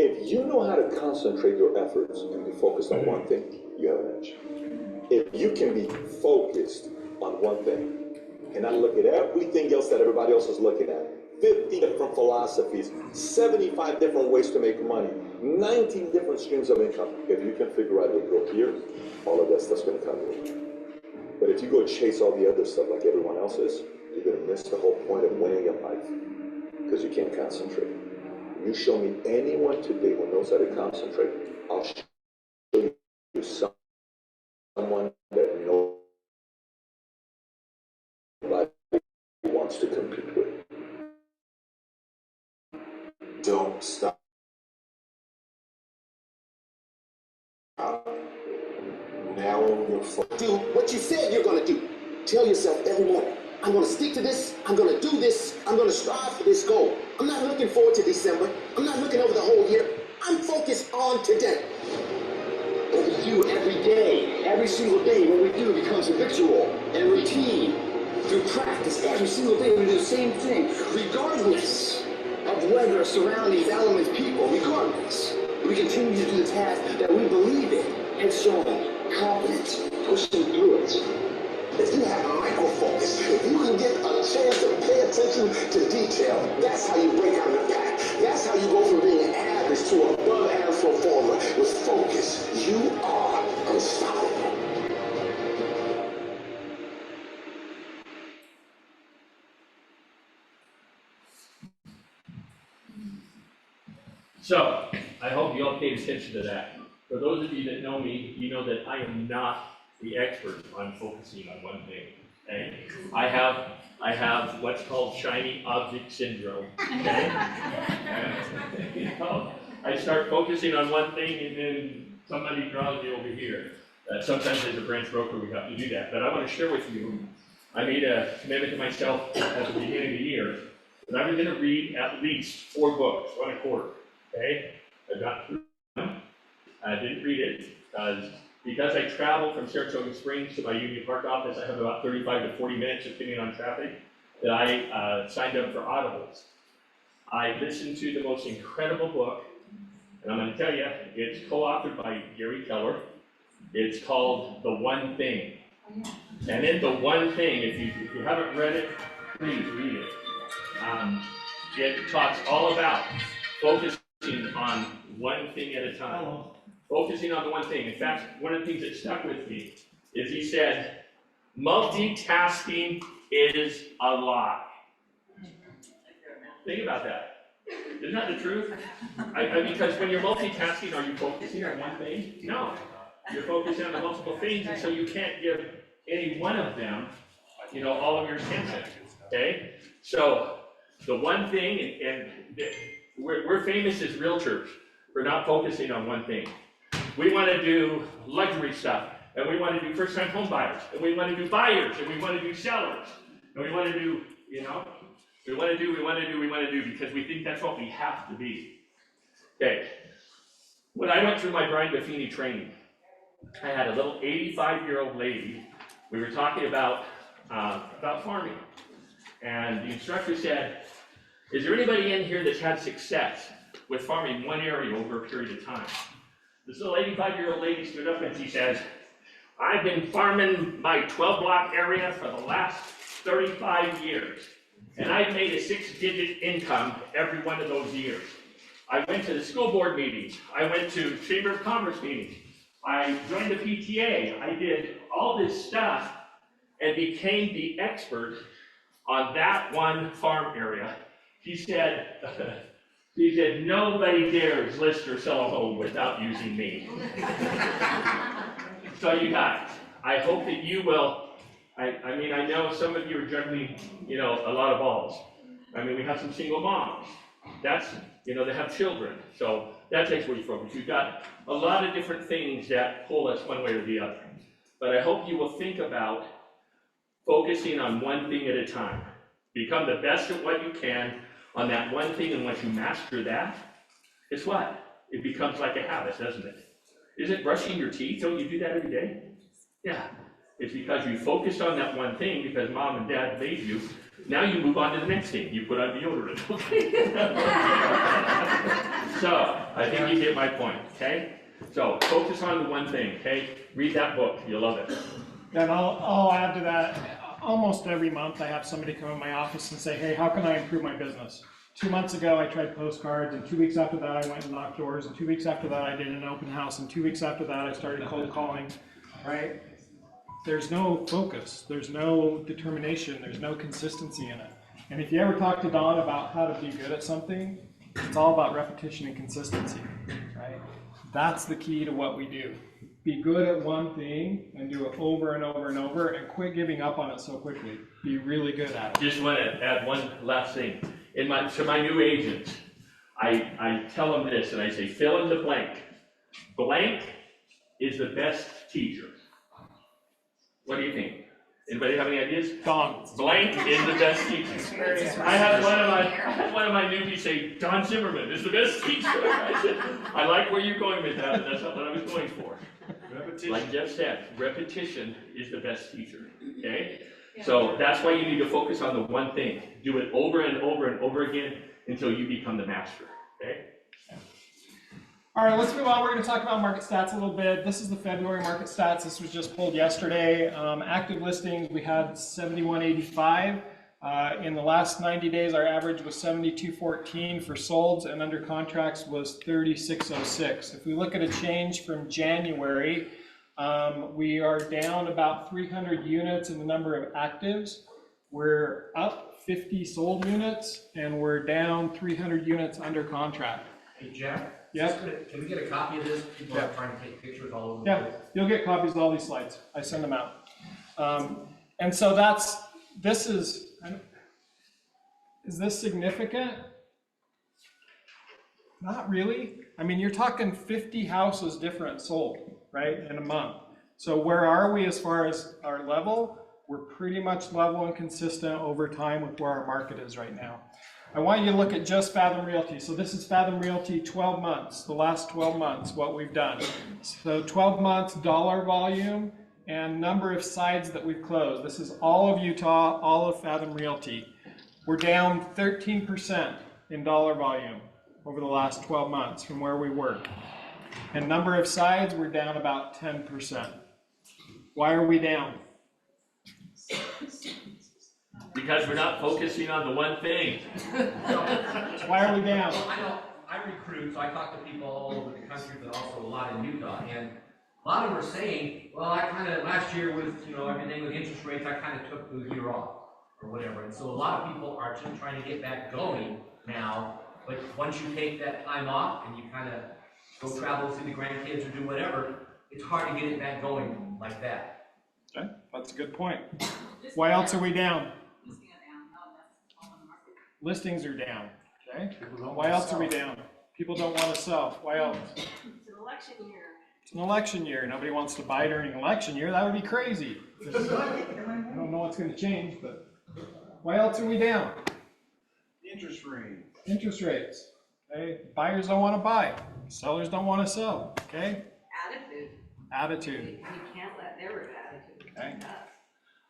If you know how to concentrate your efforts and be focused on one thing, you have an edge. If you can be focused on one thing and not look at everything else that everybody else is looking at, 50 different philosophies, 75 different ways to make money, 19 different streams of income. If you can figure out how to go here, all of that stuff's going to come in. But if you go chase all the other stuff like everyone else is, you're going to miss the whole point of winning in life, because you can't concentrate. You show me anyone today who knows how to concentrate, I'll show you someone that nobody wants to compete with. Don't stop. Now on your phone. Do what you said you're going to do. Tell yourself every morning, I'm going to stick to this, I'm going to do this, I'm going to strive for this goal. I'm not looking forward to December. I'm not looking over the whole year. I'm focused on today. What we do every day, every single day, what we do becomes habitual and routine. Through practice, every single day we do the same thing, regardless of weather, surroundings, elements, people, regardless. We continue to do the task that we believe in, headstrong, confident, pushing through it. If you have micro-focus, if you can get a chance to pay attention to detail, that's how you break out of the pack. That's how you go from being average to above average performer. With focus, you are unstoppable. So, I hope you all paid attention to that. For those of you that know me, you know that I am not the expert on focusing on one thing. okay? I have what's called shiny object syndrome, okay? And, you know, I start focusing on one thing and then somebody draws me over here. Sometimes as a branch broker, we have to do that. But I want to share with you, I made a commitment to myself at the beginning of the year that I was going to read at least 4 books, 1 a quarter, okay? I got through one. I didn't read it because I travel from Saratoga Springs to my Union Park office. I have about 35 to 40 minutes, depending on traffic, that I signed up for Audibles. I listened to the most incredible book, and I'm going to tell you, it's co-authored by Gary Keller. It's called The One Thing. And in The One Thing, if you haven't read it, please read it. It talks all about focusing on one thing at a time. Focusing on the one thing. In fact, one of the things that stuck with me is he said, multitasking is a lie. Think about that. Isn't that the truth? Because when you're multitasking, are you focusing on one thing? No. You're focusing on the multiple things, and so you can't give any one of them, all of your attention. Okay? So the one thing, and we're famous as realtors for not focusing on one thing. We want to do luxury stuff, and we want to do first-time home buyers, and we want to do buyers, and we want to do sellers, and we want to do, we want to do, because we think that's what we have to be. Okay. When I went through my Brian Buffini training, I had a little 85-year-old lady. We were talking about farming, and the instructor said, is there anybody in here that's had success with farming one area over a period of time? This little 85-year-old lady stood up and she says, I've been farming my 12-block area for the last 35 years, and I've made a 6-digit income every one of those years. I went to the school board meetings. I went to Chamber of Commerce meetings. I joined the PTA. I did all this stuff and became the expert on that one farm area. He said, nobody dares list or sell a home without using me. So you guys, I hope that you will, I know some of you are juggling, a lot of balls. We have some single moms. That's, they have children. So that takes away focus. You've got a lot of different things that pull us one way or the other. But I hope you will think about focusing on one thing at a time. Become the best at what you can on that one thing, and once you master that, guess what? It becomes like a habit, doesn't it? Isn't brushing your teeth, don't you do that every day? Yeah. It's because you focused on that one thing because mom and dad made you. Now you move on to the next thing. You put on deodorant, okay? So, I think you get my point, okay? So, focus on the one thing, okay? Read that book. You'll love it. And I'll add to that. Almost every month I have somebody come in my office and say, hey, how can I improve my business? 2 months ago I tried postcards, and 2 weeks after that I went and knocked doors, and 2 weeks after that I did an open house, and 2 weeks after that I started cold calling, right? There's no focus, there's no determination, there's no consistency in it. And if you ever talk to Don about how to be good at something, it's all about repetition and consistency, right? That's the key to what we do. Be good at one thing and do it over and over and over, and quit giving up on it so quickly. Be really good at it. Just want to add one last thing. To my new agents, I tell them this, and I say, fill in the blank. Blank is the best teacher. What do you think? Anybody have any ideas? Don. Blank is the best teacher. I had one of my newbies say, Don Zimmerman is the best teacher. I said, I like where you're going with that, but that's not what I was going for. Repetition. Like Jeff said, repetition is the best teacher, okay? Yeah. So that's why you need to focus on the one thing. Do it over and over and over again until you become the master, okay? All right, let's move on. We're going to talk about market stats a little bit. This is the February market stats. This was just pulled yesterday. Active listings, we had 7185. In the last 90 days, our average was 7214 for solds, and under contracts was 3606. If we look at a change from January, we are down about 300 units in the number of actives. We're up 50 sold units, and we're down 300 units under contract. Hey, Jeff? Yep. Can we get a copy of this? People are trying to take pictures all over the Yeah, place. you'll get copies of all these slides. I send them out. And so is this significant? Not really. I mean, you're talking 50 houses different sold, right, in a month. So where are we as far as our level? We're pretty much level and consistent over time with where our market is right now. I want you to look at just Fathom Realty. So this is Fathom Realty 12 months, the last 12 months, what we've done. So 12 months dollar volume and number of sides that we've closed. This is all of Utah, all of Fathom Realty. We're down 13% in dollar volume over the last 12 months from where we were. And number of sides, we're down about 10%. Why are we down? Because we're not focusing on the one thing. Why are we down? Well, I know, I recruit, so I talk to people all over the country, but also a lot in Utah, and a lot of them are saying, well, I kind of, last year with, everything with interest rates, I kind of took the year off, or whatever, and so a lot of people are just trying to get back going now, but once you take that time off, and you kind of go travel, see the grandkids, or do whatever, it's hard to get it back going like that. Okay, that's a good point. Why else are we down? Listings are down, okay? Why else are we down? People don't want to sell. Why else? It's an election year. It's an election year. Nobody wants to buy during an election year. That would be crazy. I don't know what's going to change, but why else are we down? Interest rate. Interest rates. Okay? Buyers don't want to buy. Sellers don't want to sell. Okay? Attitude. You can't let their attitude. Okay.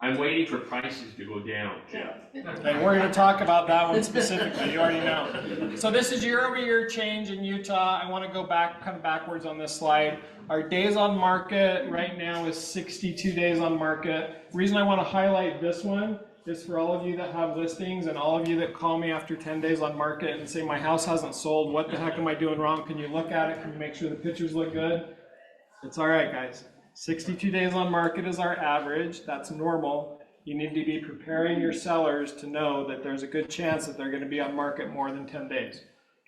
I'm waiting for prices to go down, Jeff. Okay, we're going to talk about that one specifically. You already know. So this is year-over-year change in Utah. I want to go back, kind of backwards on this slide. Our days on market right now is 62 days on market. The reason I want to highlight this one is for all of you that have listings and all of you that call me after 10 days on market and say, my house hasn't sold. What the heck am I doing wrong? Can you look at it? Can you make sure the pictures look good? It's all right, guys. 62 days on market is our average. That's normal. You need to be preparing your sellers to know that there's a good chance that they're going to be on market more than 10 days.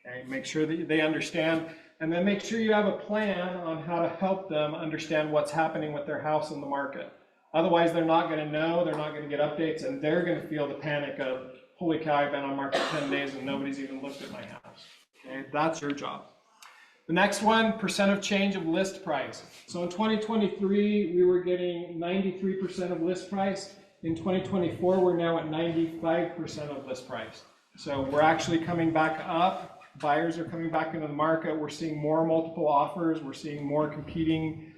Okay, make sure that they understand, and then make sure you have a plan on how to help them understand what's happening with their house in the market. Otherwise, they're not going to know, they're not going to get updates, and they're going to feel the panic of, holy cow, I've been on market 10 days and nobody's even looked at my house. Okay, that's your job. The next one, percent of change of list price. So in 2023, we were getting 93% of list price. In 2024, we're now at 95% of list price. So we're actually coming back up. Buyers are coming back into the market. We're seeing more multiple offers. We're seeing more competing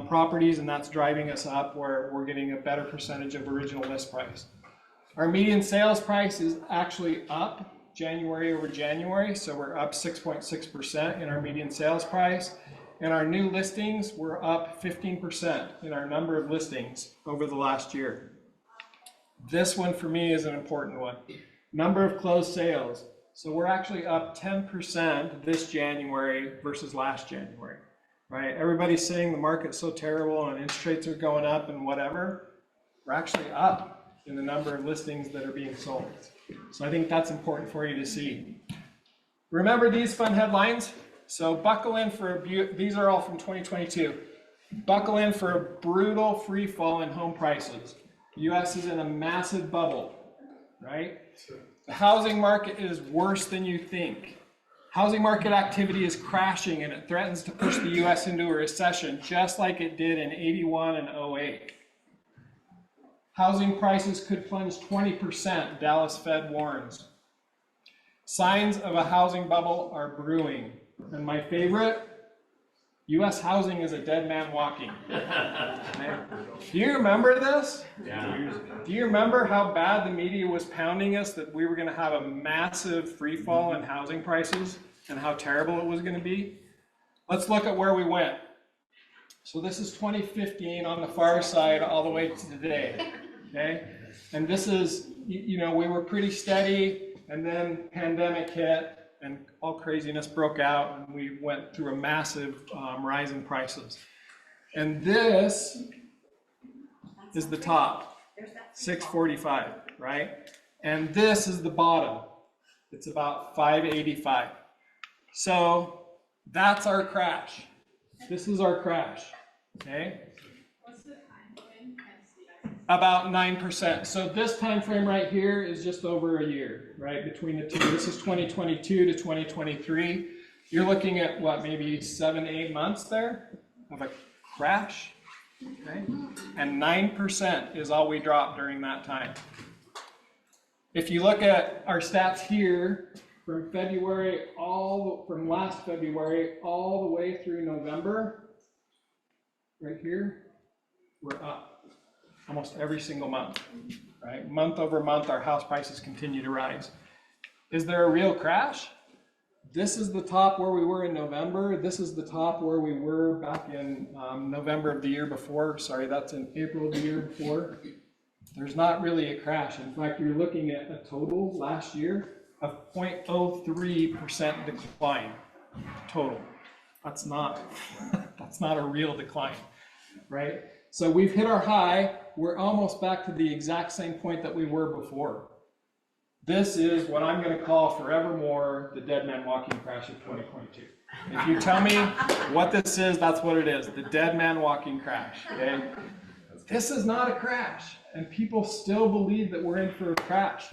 properties, and that's driving us up where we're getting a better percentage of original list price. Our median sales price is actually up January over January, so we're up 6.6% in our median sales price. And our new listings, we're up 15% in our number of listings over the last year. This one for me is an important one. Number of closed sales. So we're actually up 10% this January versus last January, right? Everybody's saying the market's so terrible and interest rates are going up and whatever. We're actually up in the number of listings that are being sold. So I think that's important for you to see. Remember these fun headlines? So buckle in for these are all from 2022. Buckle in for a brutal free fall in home prices. The U.S. is in a massive bubble, right? The housing market is worse than you think. Housing market activity is crashing and it threatens to push the U.S. into a recession just like it did in 81 and 08. Housing prices could plunge 20%, Dallas Fed warns. Signs of a housing bubble are brewing. And my favorite, U.S. housing is a dead man walking. Do you remember this? Yeah. Do you remember how bad the media was pounding us that we were going to have a massive free fall in housing prices and how terrible it was going to be? Let's look at where we went. So this is 2015 on the far side all the way to today, okay? And this is, we were pretty steady, and then pandemic hit, and all craziness broke out, and we went through a massive rise in prices. And this is the top, 645, right? And this is the bottom. It's about 585. So that's our crash. This is our crash, okay? What's the time frame? About 9%. So this time frame right here is just over a year, right, between the two. This is 2022 to 2023. You're looking at what, maybe 7 to 8 months there of a crash, okay? And 9% is all we dropped during that time. If you look at our stats here from February, from last February all the way through November, right here, we're up. Almost every single month, right? Month over month, our house prices continue to rise. Is there a real crash? This is the top where we were in November. This is the top where we were back in November of the year before. Sorry, that's in April of the year before. There's not really a crash. In fact, you're looking at a total last year of 0.03% decline total. That's not a real decline, right? So we've hit our high. We're almost back to the exact same point that we were before. This is what I'm going to call forevermore the dead man walking crash of 2022. If you tell me what this is, that's what it is, the dead man walking crash, okay? This is not a crash, and people still believe that we're in for a crash.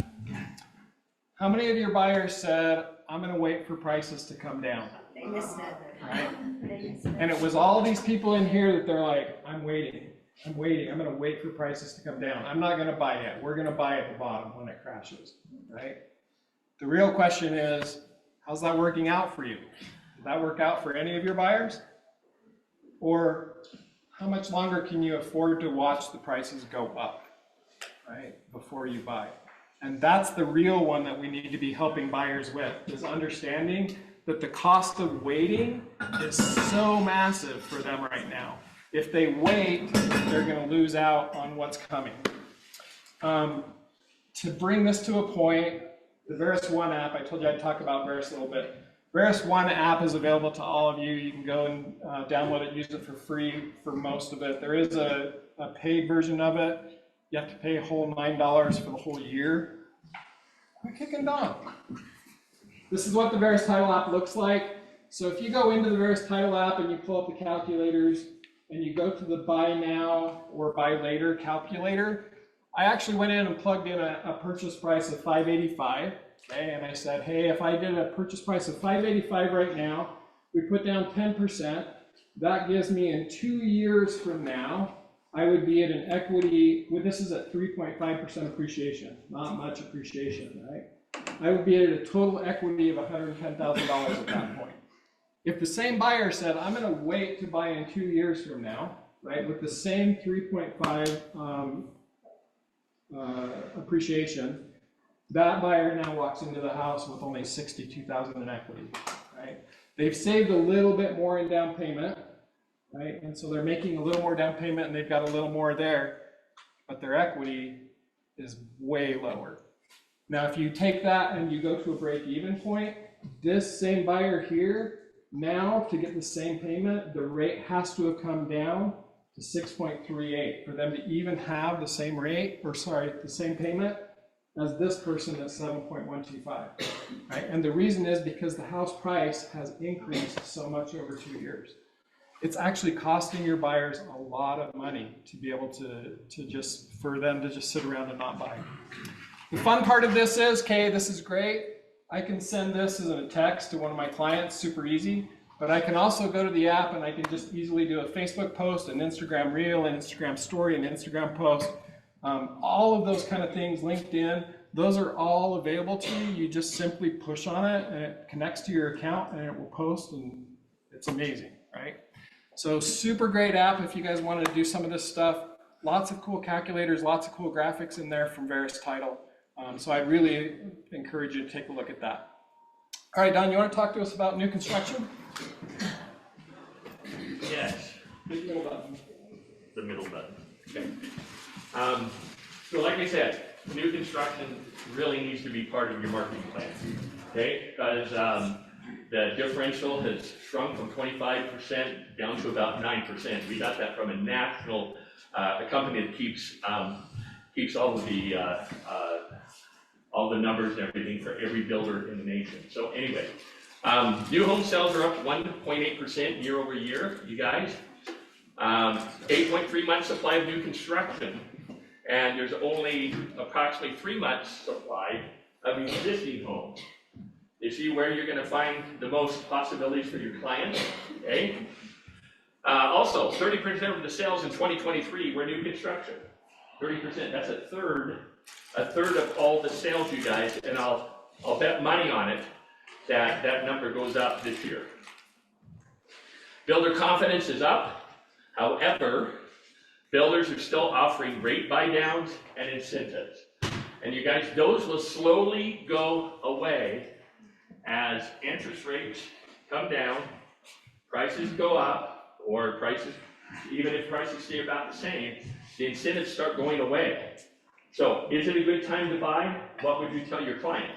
How many of your buyers said, I'm going to wait for prices to come down? They missed it. Right? And it was all these people in here that they're like, I'm waiting, I'm going to wait for prices to come down. I'm not going to buy yet. We're going to buy at the bottom when it crashes, right? The real question is, how's that working out for you? Did that work out for any of your buyers? Or how much longer can you afford to watch the prices go up, right, before you buy? And that's the real one that we need to be helping buyers with, is understanding that the cost of waiting is so massive for them right now. If they wait, they're going to lose out on what's coming. To bring this to a point, the Verus One app, I told you I'd talk about Verus a little bit. Verus One app is available to all of you. You can go and download it, use it for free for most of it. There is a paid version of it. You have to pay a whole $9 for the whole year. We're kicking dog. This is what the Verus Title app looks like. So if you go into the Verus Title app and you pull up the calculators and you go to the buy now or buy later calculator, I actually went in and plugged in a purchase price of $585. Okay, and I said, hey, if I did a purchase price of $585 right now, we put down 10%, that gives me in 2 years from now, I would be at an equity, well, this is at 3.5% appreciation, not much appreciation, right? I would be at a total equity of $110,000 at that point. If the same buyer said, I'm going to wait to buy in 2 years from now, right, with the same 3.5 appreciation, that buyer now walks into the house with only $62,000 in equity, right? They've saved a little bit more in down payment, right? And so they're making a little more down payment and they've got a little more there, but their equity is way lower. Now, if you take that and you go to a break-even point, this same buyer here, now to get the same payment, the rate has to have come down to 6.38 for them to even have the same rate, or sorry, the same payment as this person at 7.125, right? And the reason is because the house price has increased so much over 2 years. It's actually costing your buyers a lot of money to be able for them to just sit around and not buy. The fun part of this is, okay, this is great. I can send this as a text to one of my clients, super easy, but I can also go to the app and I can just easily do a Facebook post, an Instagram reel, an Instagram story, an Instagram post, all of those kind of things, LinkedIn, those are all available to you. You just simply push on it and it connects to your account and it will post, and it's amazing, right? So super great app if you guys wanted to do some of this stuff. Lots of cool calculators, lots of cool graphics in there from Verus Title. So I really encourage you to take a look at that. All right, Don, you want to talk to us about new construction? Yes. Big middle button. The middle button. Okay. So like I said, new construction really needs to be part of your marketing plan. Okay, because the differential has shrunk from 25% down to about 9%. We got that from a national a company that keeps all the numbers and everything for every builder in the nation. So anyway, new home sales are up 1.8% year over year, you guys. 8.3 months supply of new construction. and there's only approximately 3 months supply of existing homes. You see where you're gonna find the most possibilities for your clients, okay? Also, 30% of the sales in 2023 were new construction. 30%, that's a third of all the sales, you guys, and I'll bet money on it that that number goes up this year. Builder confidence is up. However, builders are still offering rate buy-downs and incentives. And you guys, those will slowly go away as interest rates come down, prices go up, or prices, even if prices stay about the same, the incentives start going away. So, is it a good time to buy? What would you tell your client?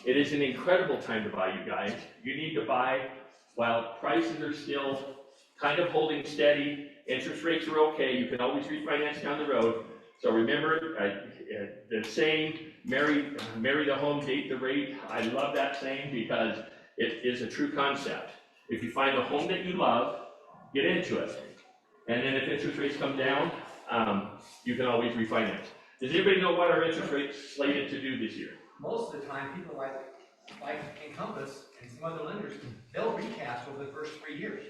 It is an incredible time to buy, you guys. You need to buy while prices are still kind of holding steady. Interest rates are okay. You can always refinance down the road. So remember, the saying, marry the home, date the rate. I love that saying because it is a true concept. If you find a home that you love, get into it. And then if interest rates come down, you can always refinance. Does anybody know what our interest rate's slated to do this year? Most of the time, people like Encompass and some other lenders, they'll recast over the first 3 years.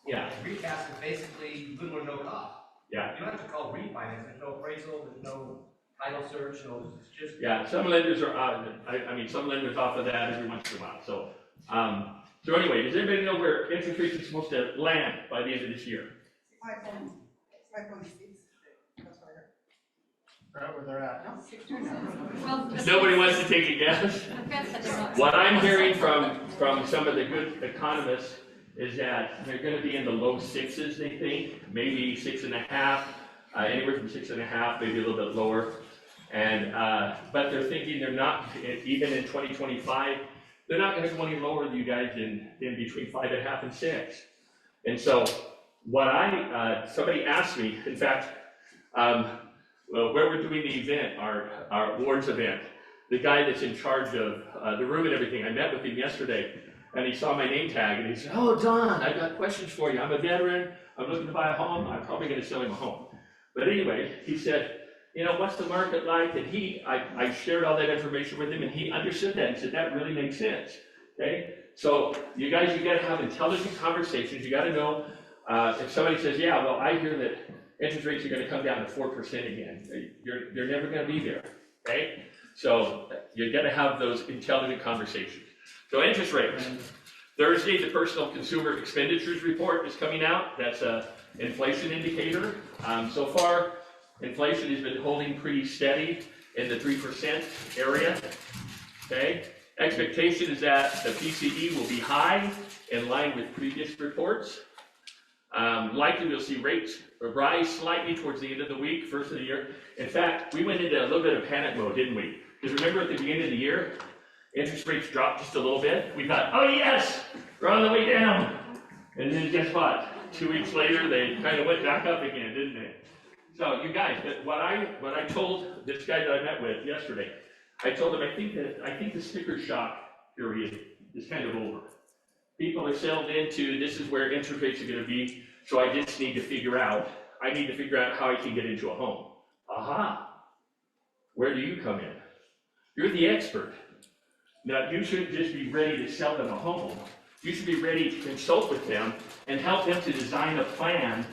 Yeah. Recast is basically little or no cost. Yeah. You don't have to call refinance. There's no appraisal. There's no title search. No, it's just. Yeah. Some lenders are. I mean, some lenders offer that every once in a while. So, so anyway, does anybody know where interest rates are supposed to land by the end of this year? 5.6. That's right where they're at. Nobody wants to take a guess. What I'm hearing from some of the good economists is that they're going to be in the low 6s, they think, maybe 6.5, anywhere from 6.5, maybe a little bit lower. And but they're thinking they're not, even in 2025, they're not going to go any lower than you guys in between 5.5 and 6. And so what somebody asked me, in fact, well, where we're doing the event, our awards event, the guy that's in charge of the room and everything, I met with him yesterday, and he saw my name tag, and he said, "Oh, Don, I've got questions for you. I'm a veteran. I'm looking to buy a home. I'm probably going to sell him a home." But anyway, he said, "You know, what's the market like?" And I shared all that information with him, and he understood that and said, "That really makes sense." Okay? So you guys, you got to have intelligent conversations. You got to know if somebody says, "Yeah, well, I hear that interest rates are going to come down to 4% again." You're never going to be there. Okay? So you got to have those intelligent conversations. So interest rates. Thursday, the personal consumer expenditures report is coming out. That's an inflation indicator. So far, inflation has been holding pretty steady in the 3% area. Okay. Expectation is that the PCE will be high, in line with previous reports. Likely we'll see rates rise slightly towards the end of the week, first of the year. In fact, we went into a little bit of panic mode, didn't we? Because remember at the beginning of the year, interest rates dropped just a little bit. We thought, oh yes, we're on the way down. And then guess what? 2 weeks later, they kind of went back up again, didn't they? So you guys, what I told this guy that I met with yesterday, I told him I think the sticker shock period is kind of over. People are settled into this is where interest rates are going to be. So I just need to figure out. I need to figure out how I can get into a home. Aha! Where do you come in? You're the expert. Now, you shouldn't just be ready to sell them a home. You should be ready to consult with them and help them to design a plan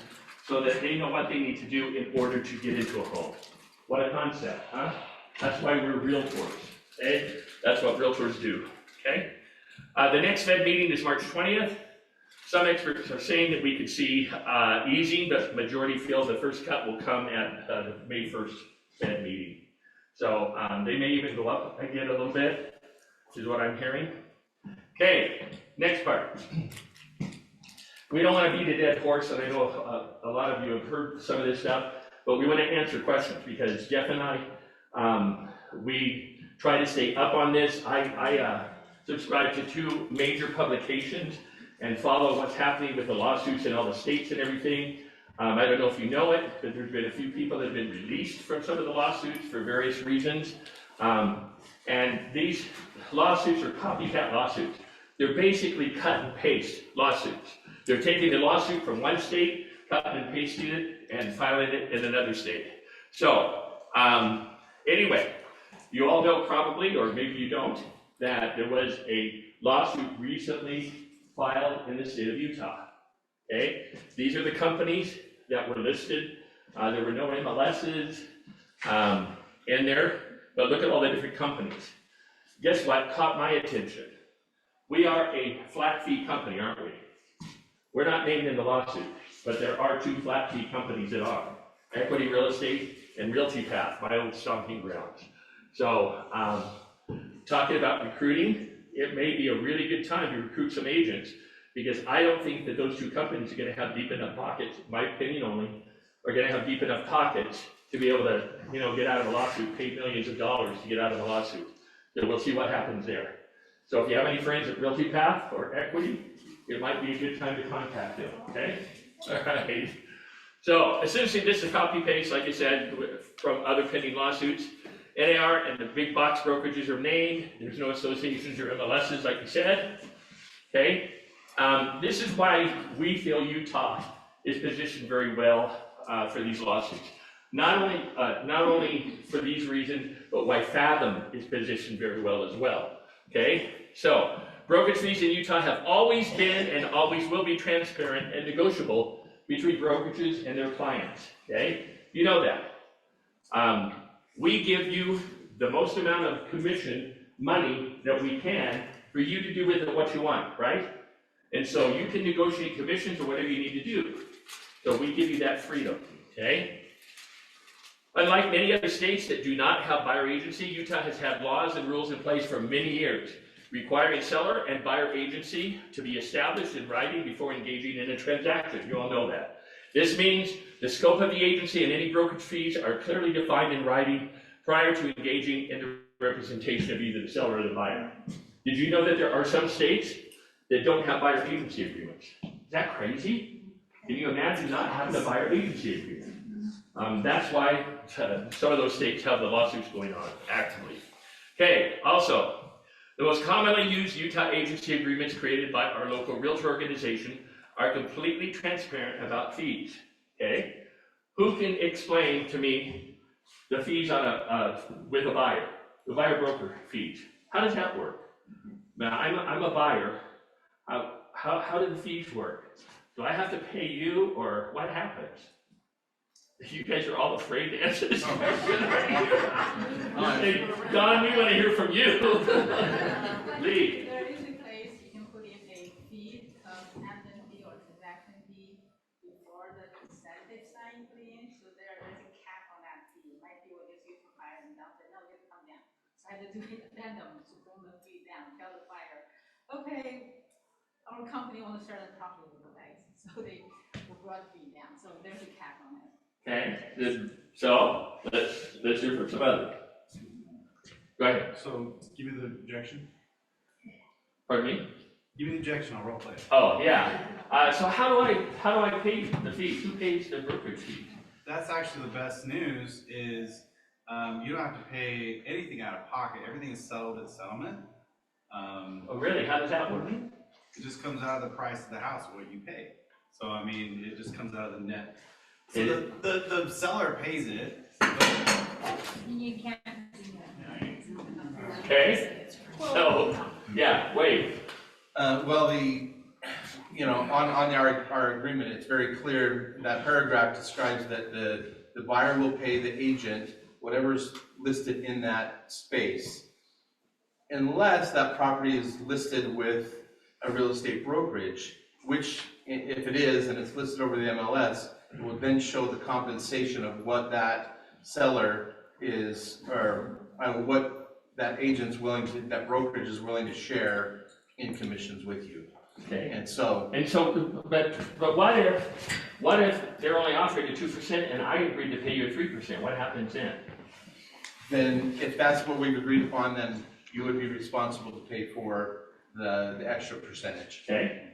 so that they know what they need to do in order to get into a home. What a concept, huh? That's why we're realtors, okay? That's what realtors do, okay? The next Fed meeting is March 20th. Some experts are saying that we could see easing, but the majority feel the first cut will come at the May 1st Fed meeting. So they may even go up again a little bit, which is what I'm hearing. Okay, next part. We don't want to beat a dead horse, and I know a lot of you have heard some of this stuff, but we want to answer questions because Jeff and I, we try to stay up on this. I subscribe to 2 major publications and follow what's happening with the lawsuits in all the states and everything. I don't know if you know it, but there's been a few people that have been released from some of the lawsuits for various reasons. And these lawsuits are copycat lawsuits. They're basically cut and paste lawsuits. They're taking the lawsuit from one state, cutting and pasting it, and filing it in another state. So, anyway, you all know probably, or maybe you don't, that there was a lawsuit recently filed in the state of Utah. Okay, these are the companies that were listed. There were no MLSs in there, but look at all the different companies. Guess what caught my attention? We are a flat fee company, aren't we? We're not named in the lawsuit, but there are 2 flat fee companies that are. Equity Real Estate and Realty Path, my old stomping grounds. So, talking about recruiting, it may be a really good time to recruit some agents, because I don't think that those 2 companies are gonna have deep enough pockets, my opinion only, are gonna have deep enough pockets to be able to, get out of a lawsuit, pay millions of dollars to get out of a lawsuit. So we'll see what happens there. So if you have any friends at Realty Path or Equity, it might be a good time to contact them, okay? All right. So essentially this is copy paste, like I said, from other pending lawsuits. NAR and the big box brokerages are named. There's no associations or MLSs, like you said, okay? This is why we feel Utah is positioned very well for these lawsuits. Not only for these reasons, but why Fathom is positioned very well as well, okay? So, brokerage fees in Utah have always been and always will be transparent and negotiable between brokerages and their clients, okay? You know that. We give you the most amount of commission money that we can for you to do with it what you want, right? And so you can negotiate commissions or whatever you need to do. So we give you that freedom, okay? Unlike many other states that do not have buyer agency, Utah has had laws and rules in place for many years, requiring seller and buyer agency to be established in writing before engaging in a transaction. You all know that. This means the scope of the agency and any brokerage fees are clearly defined in writing prior to engaging in the representation of either the seller or the buyer. Did you know that there are some states that don't have buyer agency agreements? Is that crazy? Can you imagine not having a buyer agency agreement? That's why some of those states have the lawsuits going on actively. Okay, also, the most commonly used Utah agency agreements created by our local realtor organization are completely transparent about fees, okay? Who can explain to me the fees on with a buyer, the buyer broker fees? How does that work? Now, I'm a buyer. How do the fees work? Do I have to pay you, or what happens? You guys are all afraid to answer this question. Don, we want to hear from you. Lee. There is a place you can put in a fee, admin fee or transaction fee before the incentive sign put in, so there is a cap on that fee. My fee will just use for buyer and down, say, no, you have to come down. So I had to do an addendum to bring the fee down, tell the buyer, okay, our company wants to share the profit with you guys, so they will brought the fee down, so there's a cap on it. Okay, so let's hear from some others. Go ahead. So, give me the objection. Pardon me? Give me the objection, I'll role play it. Oh, yeah. So how do I pay the fees? Who pays the brokerage fees? That's actually the best news is you don't have to pay anything out of pocket. Everything is settled at settlement. Oh, really? How does that work? It just comes out of the price of the house, what you pay. So, I mean, it just comes out of the net. So the seller pays it. You can't. Okay. So, yeah, wait. Well, on our agreement, it's very clear, that paragraph describes that the buyer will pay the agent whatever's listed in that space, unless that property is listed with a real estate brokerage, which, if it is, and it's listed over the MLS, it will then show the compensation of what that seller is, or what that agent's willing to, that brokerage is willing to share in commissions with you. Okay. And so, but what if they're only offering a 2% and I agreed to pay you a 3%? What happens then? Then if that's what we've agreed upon, then you would be responsible to pay for the extra percentage. Okay.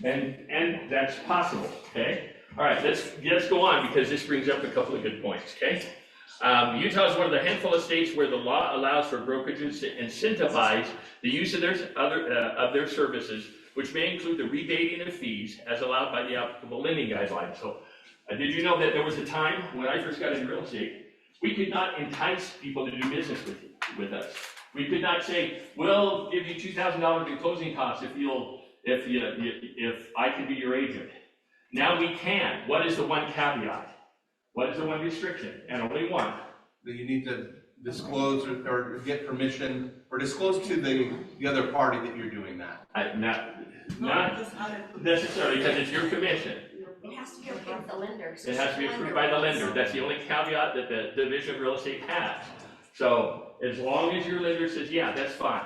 And that's possible. Okay. All right, let's go on, because this brings up a couple of good points, okay? Utah is one of the handful of states where the law allows for brokerages to incentivize the use of their services, which may include the rebating of fees as allowed by the applicable lending guidelines. So, did you know that there was a time when I first got into real estate We could not entice people to do business with us. We could not say, we'll give you $2,000 in closing costs if I can be your agent. Now we can. What is the one caveat? What is the one restriction? And only one. That you need to disclose or get permission, or disclose to the other party that you're doing that. Not necessarily, because it's your commission. It has to be okay with the lender. It has to be approved by the lender. That's the only caveat that the Division of Real Estate has. So as long as your lender says, yeah, that's fine,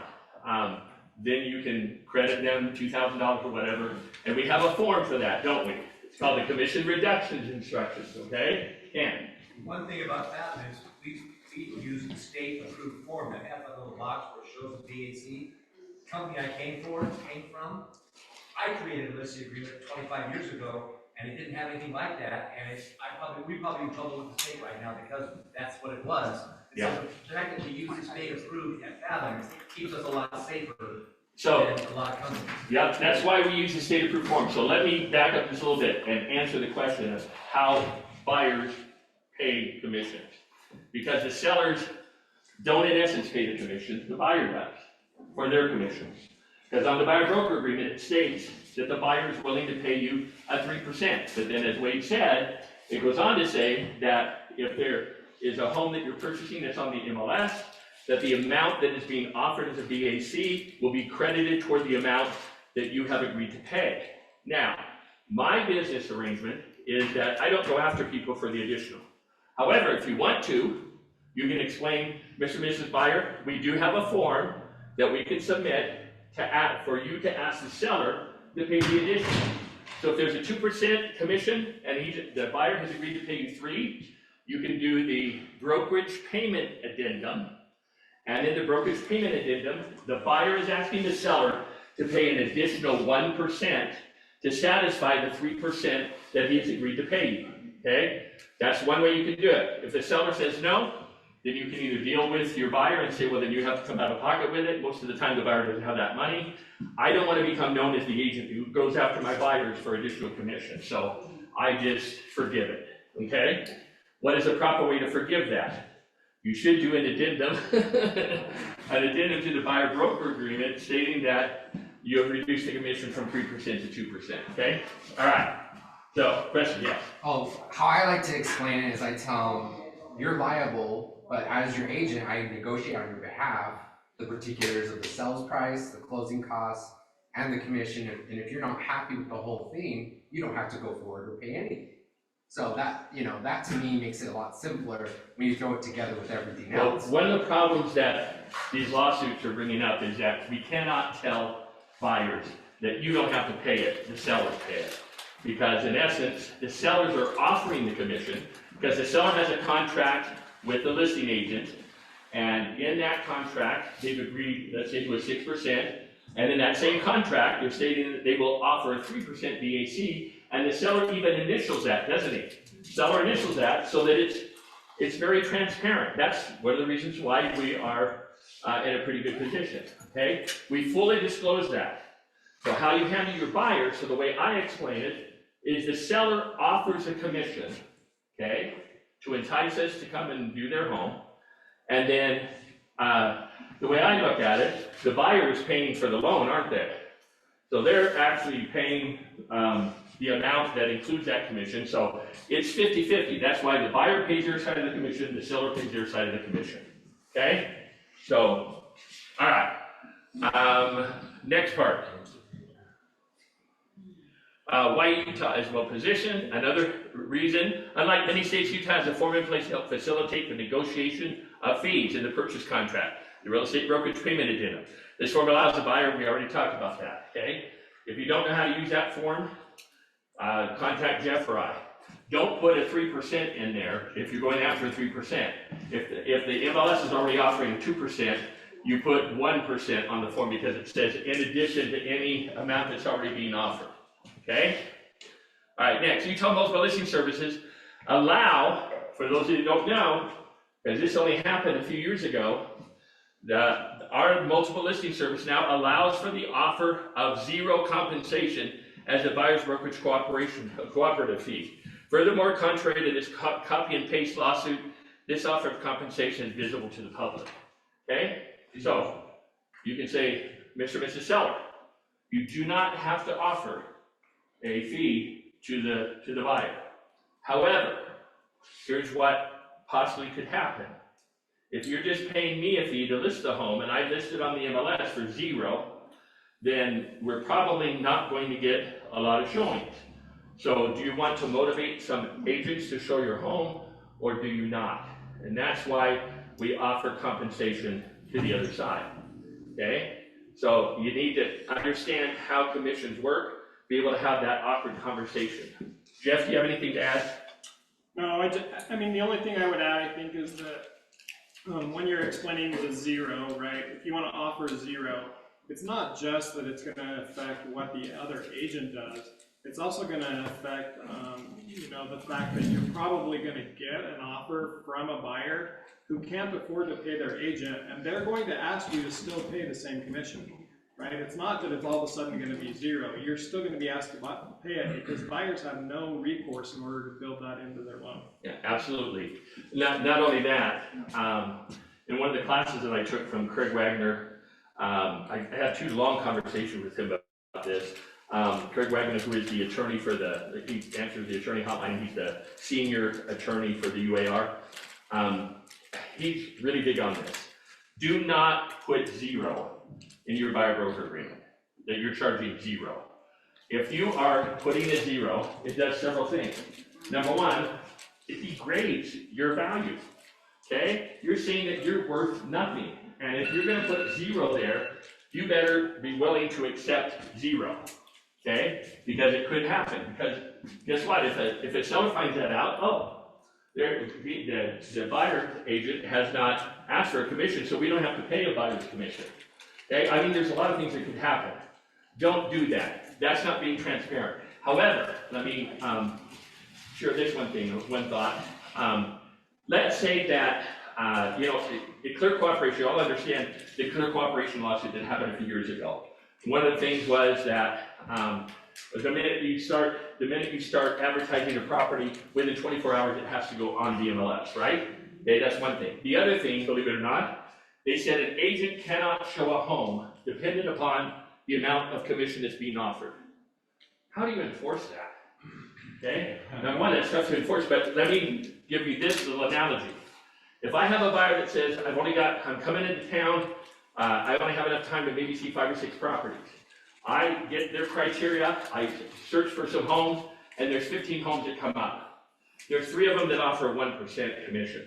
then you can credit them $2,000 or whatever. And we have a form for that, don't we? It's called the Commission Reductions Instructions, okay? Ken? One thing about that is we use the state approved form that has a little box where it shows the BAC. Company I came from, I created a listing agreement 25 years ago, and it didn't have anything like that, and we probably in trouble with the state right now because that's what it was. Yeah. So the fact that we use the state approved at Fathom keeps us a lot safer So, than a lot of companies. yeah, that's why we use the state approved form. So let me back up just a little bit and answer the question of how buyers pay commissions. Because the sellers don't in essence pay the commission, the buyer does, for their commissions. Because on the buyer broker agreement, it states that the buyer is willing to pay you a 3%. But then as Wade said, it goes on to say that if there is a home that you're purchasing that's on the MLS, that the amount that is being offered as a BAC will be credited toward the amount that you have agreed to pay. Now, my business arrangement is that I don't go after people for the additional. However, if you want to, you can explain, Mr. and Mrs. Buyer, we do have a form that we can submit for you to ask the seller to pay the additional. So if there's a 2% commission and the buyer has agreed to pay you 3%, you can do the brokerage payment addendum. And in the brokerage payment addendum, the buyer is asking the seller to pay an additional 1% to satisfy the 3% that he's agreed to pay you, okay? That's one way you can do it. If the seller says no, then you can either deal with your buyer and say, well, then you have to come out of pocket with it. Most of the time, the buyer doesn't have that money. I don't want to become known as the agent who goes after my buyers for additional commission, so I just forgive it, okay? What is the proper way to forgive that? You should do an addendum, an addendum to the buyer-broker agreement stating that you have reduced the commission from 3% to 2%, okay? All right, so, question, yes? Oh, how I like to explain it is I tell them, you're liable, but as your agent, I negotiate on your behalf the particulars of the sales price, the closing costs, and the commission, and if you're not happy with the whole thing, you don't have to go forward or pay anything. So that, that to me makes it a lot simpler when you throw it together with everything else. One of the problems that these lawsuits are bringing up is that we cannot tell buyers that you don't have to pay it, the sellers pay it. Because in essence, the sellers are offering the commission because the seller has a contract with the listing agent, and in that contract, they've agreed, let's say, to a 6%, and in that same contract, they're stating that they will offer a 3% BAC, and the seller even initials that, doesn't he? Seller initials that so that it's very transparent. That's one of the reasons why we are in a pretty good position, okay? We fully disclose that. So how you handle your buyer, so the way I explain it, is the seller offers a commission, okay, to entice us to come and view their home. And then the way I look at it, the buyer is paying for the loan, aren't they? So they're actually paying the amount that includes that commission. So it's 50-50. That's why the buyer pays their side of the commission, the seller pays their side of the commission. Okay? So, all right. Next part. Why Utah is well positioned. Another reason, unlike many states, Utah has a form in place to help facilitate the negotiation of fees in the purchase contract, the real estate brokerage payment addendum. This form allows the buyer, we already talked about that, okay? If you don't know how to use that form, contact Jeff or I. Don't put a 3% in there if you're going after 3%. If the MLS is already offering 2%, you put 1% on the form because it says in addition to any amount that's already being offered. Okay? All right, next, Utah Multiple Listing Services allow, for those of you who don't know, because this only happened a few years ago, our multiple listing service now allows for the offer of zero compensation as a buyer's brokerage cooperative fee. Furthermore, contrary to this copy and paste lawsuit this offer of compensation is visible to the public, okay? So, you can say, Mr. and Mrs. Seller, you do not have to offer a fee to the buyer. However, here's what possibly could happen. If you're just paying me a fee to list the home and I list it on the MLS for 0, then we're probably not going to get a lot of showings. So do you want to motivate some agents to show your home or do you not? And that's why we offer compensation to the other side, okay? So you need to understand how commissions work, be able to have that awkward conversation. Jeff, do you have anything to add? No, I mean, the only thing I would add, I think, is that when you're explaining the 0, right, if you want to offer 0, it's not just that it's going to affect what the other agent does. It's also going to affect, you know, the fact that you're probably going to get an offer from a buyer who can't afford to pay their agent, and they're going to ask you to still pay the same commission, right? It's not that it's all of a sudden going to be 0. You're still going to be asked to pay it because buyers have no recourse in order to build that into their loan. Yeah, absolutely. Not only that, in one of the classes that I took from Craig Wagner, I had 2 long conversations with him about this. Craig Wagner, who is the attorney for he answers the attorney hotline, he's the senior attorney for the UAR. He's really big on this. Do not put 0 in your buyer broker agreement, that you're charging 0. If you are putting a 0, it does several things. Number one, it degrades your value, okay? You're saying that you're worth nothing. And if you're gonna put 0 there, you better be willing to accept 0, okay? Because it could happen, because guess what? If a seller finds that out, oh, the buyer agent has not asked for a commission, so we don't have to pay a buyer's commission, okay? I mean, there's a lot of things that could happen. Don't do that. That's not being transparent. However, let me share this one thought. Let's say that, you know, the clear cooperation, you all understand the clear cooperation lawsuit that happened a few years ago. One of the things was that the minute you start advertising a property, within 24 hours it has to go on the MLS, right? Okay, that's one thing. The other thing, believe it or not, they said an agent cannot show a home dependent upon the amount of commission that's being offered. How do you enforce that? Okay, now one, that's tough to enforce, but let me give you this little analogy. If I have a buyer that says, I'm coming into town, I only have enough time to maybe see 5 or 6 properties. I get their criteria, I search for some homes, and there's 15 homes that come up. There's 3 of them that offer a 1% commission.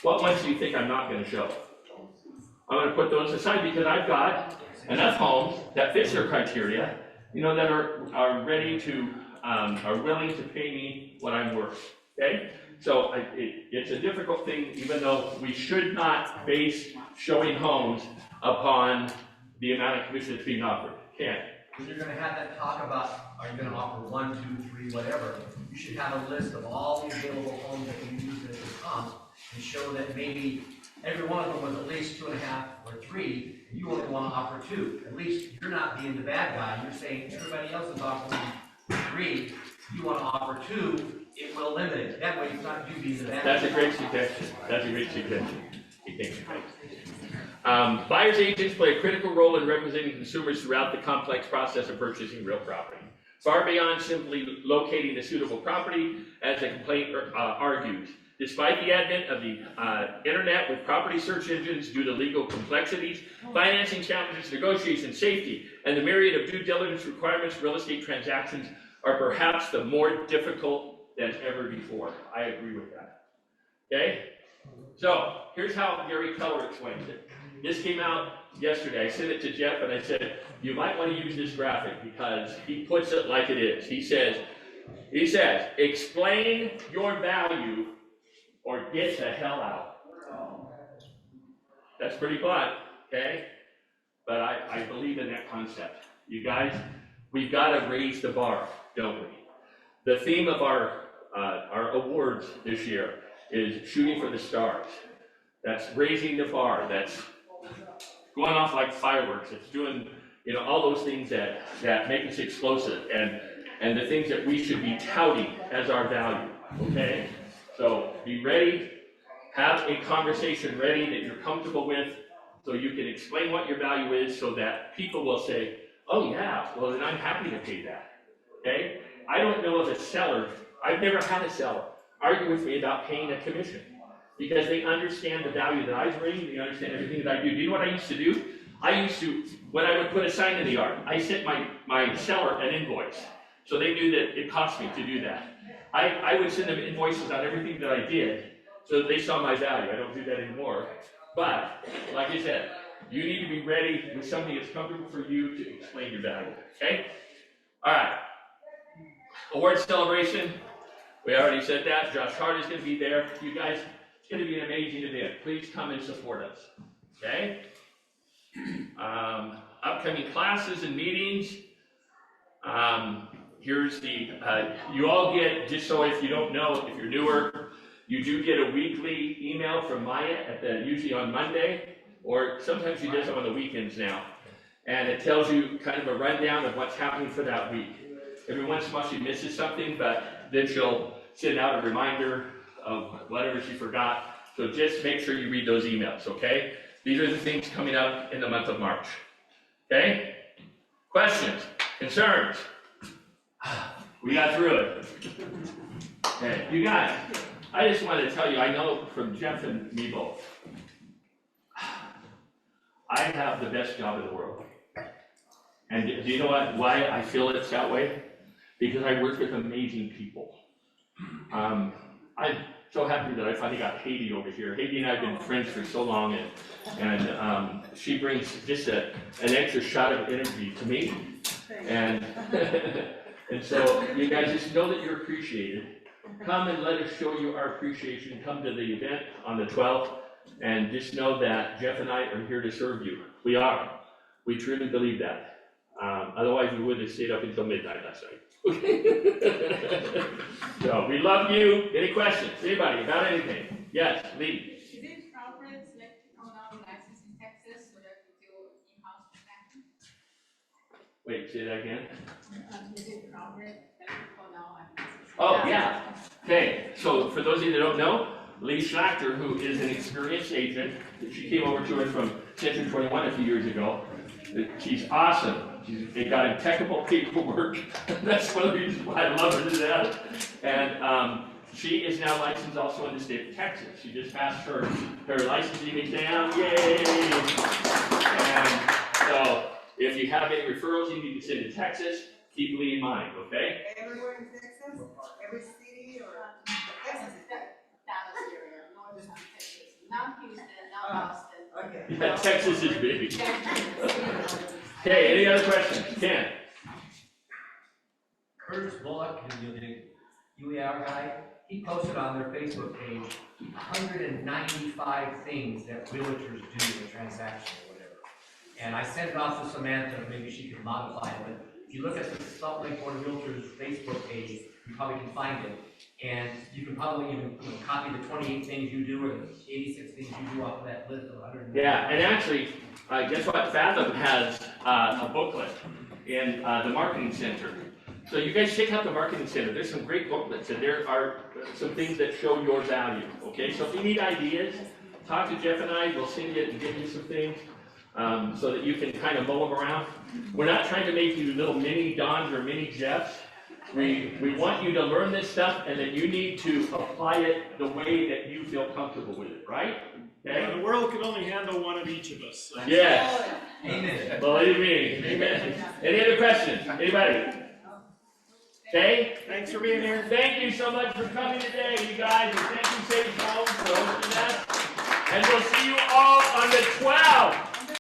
What ones do you think I'm not gonna show? I'm gonna put those aside because I've got enough homes that fit their criteria, you know, that are ready to, are willing to pay me what I'm worth, okay? So it's a difficult thing, even though we should not base showing homes upon the amount of commission that's being offered. Can't. When you're gonna have that talk about, are you gonna offer 1, 2, 3, whatever, you should have a list of all the available homes that you use as a comp and show that maybe every one of them was at least 2.5 or 3, and you only wanna offer 2. At least you're not being the bad guy, you're saying everybody else is offering 3, you wanna offer 2, it will limit it. That way it's not you being the bad guy. That's a great suggestion. That's a great suggestion. Buyers agents play a critical role in representing consumers throughout the complex process of purchasing real property. Far beyond simply locating a suitable property, as the complaint argues. Despite the advent of the internet with property search engines due to legal complexities, financing challenges, negotiation, safety, and the myriad of due diligence requirements, real estate transactions are perhaps the more difficult than ever before. I agree with that. Okay? So, here's how Gary Keller explains it. This came out yesterday. I sent it to Jeff and I said, you might want to use this graphic because he puts it like it is. He says, explain your value or get the hell out. That's pretty blunt, okay? But I believe in that concept. You guys, we've got to raise the bar, don't we? The theme of our awards this year is shooting for the stars. That's raising the bar. That's going off like fireworks. It's doing, you know, all those things that make us explosive and the things that we should be touting as our value. Okay? So be ready have a conversation ready that you're comfortable with, so you can explain what your value is, so that people will say, oh yeah, well then I'm happy to pay that, okay? I don't know of a seller, I've never had a seller argue with me about paying a commission, because they understand the value that I bring, they understand everything that I do. Do you know what I used to do? I used to, when I would put a sign in the yard, I sent my seller an invoice, so they knew that it cost me to do that. I would send them invoices on everything that I did, so that they saw my value. I don't do that anymore. But, like I said, you need to be ready with something that's comfortable for you to explain your value, okay? All right. Award celebration, we already said that. Josh Hart is going to be there. You guys, it's going to be an amazing event. Please come and support us, okay? Upcoming classes and meetings. Here's the, you all get, just so if you don't know, if you're newer, you do get a weekly email from Maya usually on Monday, or sometimes she does it on the weekends now. And it tells you kind of a rundown of what's happening for that week. Every once in a while she misses something, but then she'll send out a reminder of whatever she forgot. So just make sure you read those emails, okay? These are the things coming up in the month of March, okay? Questions, concerns? We got through it. Okay, you guys, I just wanted to tell you, I know from Jeff and me both, I have the best job in the world. And do you know why I feel it's that way? Because I work with amazing people. I'm so happy that I finally got Haiti over here. Haiti and I have been friends for so long, and she brings just an extra shot of energy to me. And and so you guys just know that you're appreciated. Come and let us show you our appreciation. Come to the event on the 12th, and just know that Jeff and I are here to serve you. We are. We truly believe that. Otherwise, we would have stayed up until midnight last night. So we love you. Any questions? Anybody about anything? Yes, Lee. Is it preference like to come down license in Texas so that we do in-house transaction? Wait, say that again. Is it preference that we come down license? Oh, yeah. Okay, so for those of you that don't know, Lee Schlachter, who is an experienced agent, she came over to us from Century 21 a few years ago. She's awesome. They got impeccable paperwork. That's one of the reasons why I love her to death. And she is now licensed also in the state of Texas. She just passed her licensing exam. Yay! And so if you have any referrals you need to send to Texas, keep Lee in mind, okay? Everywhere in Texas? Every city or? Texas is Dallas area, northern Texas, not Houston, not Austin. Okay. Yeah, Texas is big. Okay, any other questions? Ken? Curtis Bullock, the UAR guy, he posted on their Facebook page 195 things that realtors do in a transaction or whatever. And I sent it off to Samantha, maybe she could modify it, but if you look at the Salt Lake Board of Realtors Facebook page, you probably can find it. And you can probably even copy the 28 things you do or the 86 things you do off of that list of 100. Yeah, and actually, guess what? Fathom has a booklet in the Marketing Center. So you guys check out the Marketing Center. There's some great booklets, and there are some things that show your value, okay? So if you need ideas, talk to Jeff and I. We'll send you and give you some things so that you can kind of mow them around. We're not trying to make you little mini Dons or mini Jeffs. We want you to learn this stuff, and then you need to apply it the way that you feel comfortable with it, right? Okay? Yeah, the world can only handle one of each of us. So. Yes. Amen. Believe me. Amen. Any other questions? Anybody? Okay? Thanks for being here. Thank you so much for coming today, you guys, and thank you, Sage Home, for hosting us. And we'll see you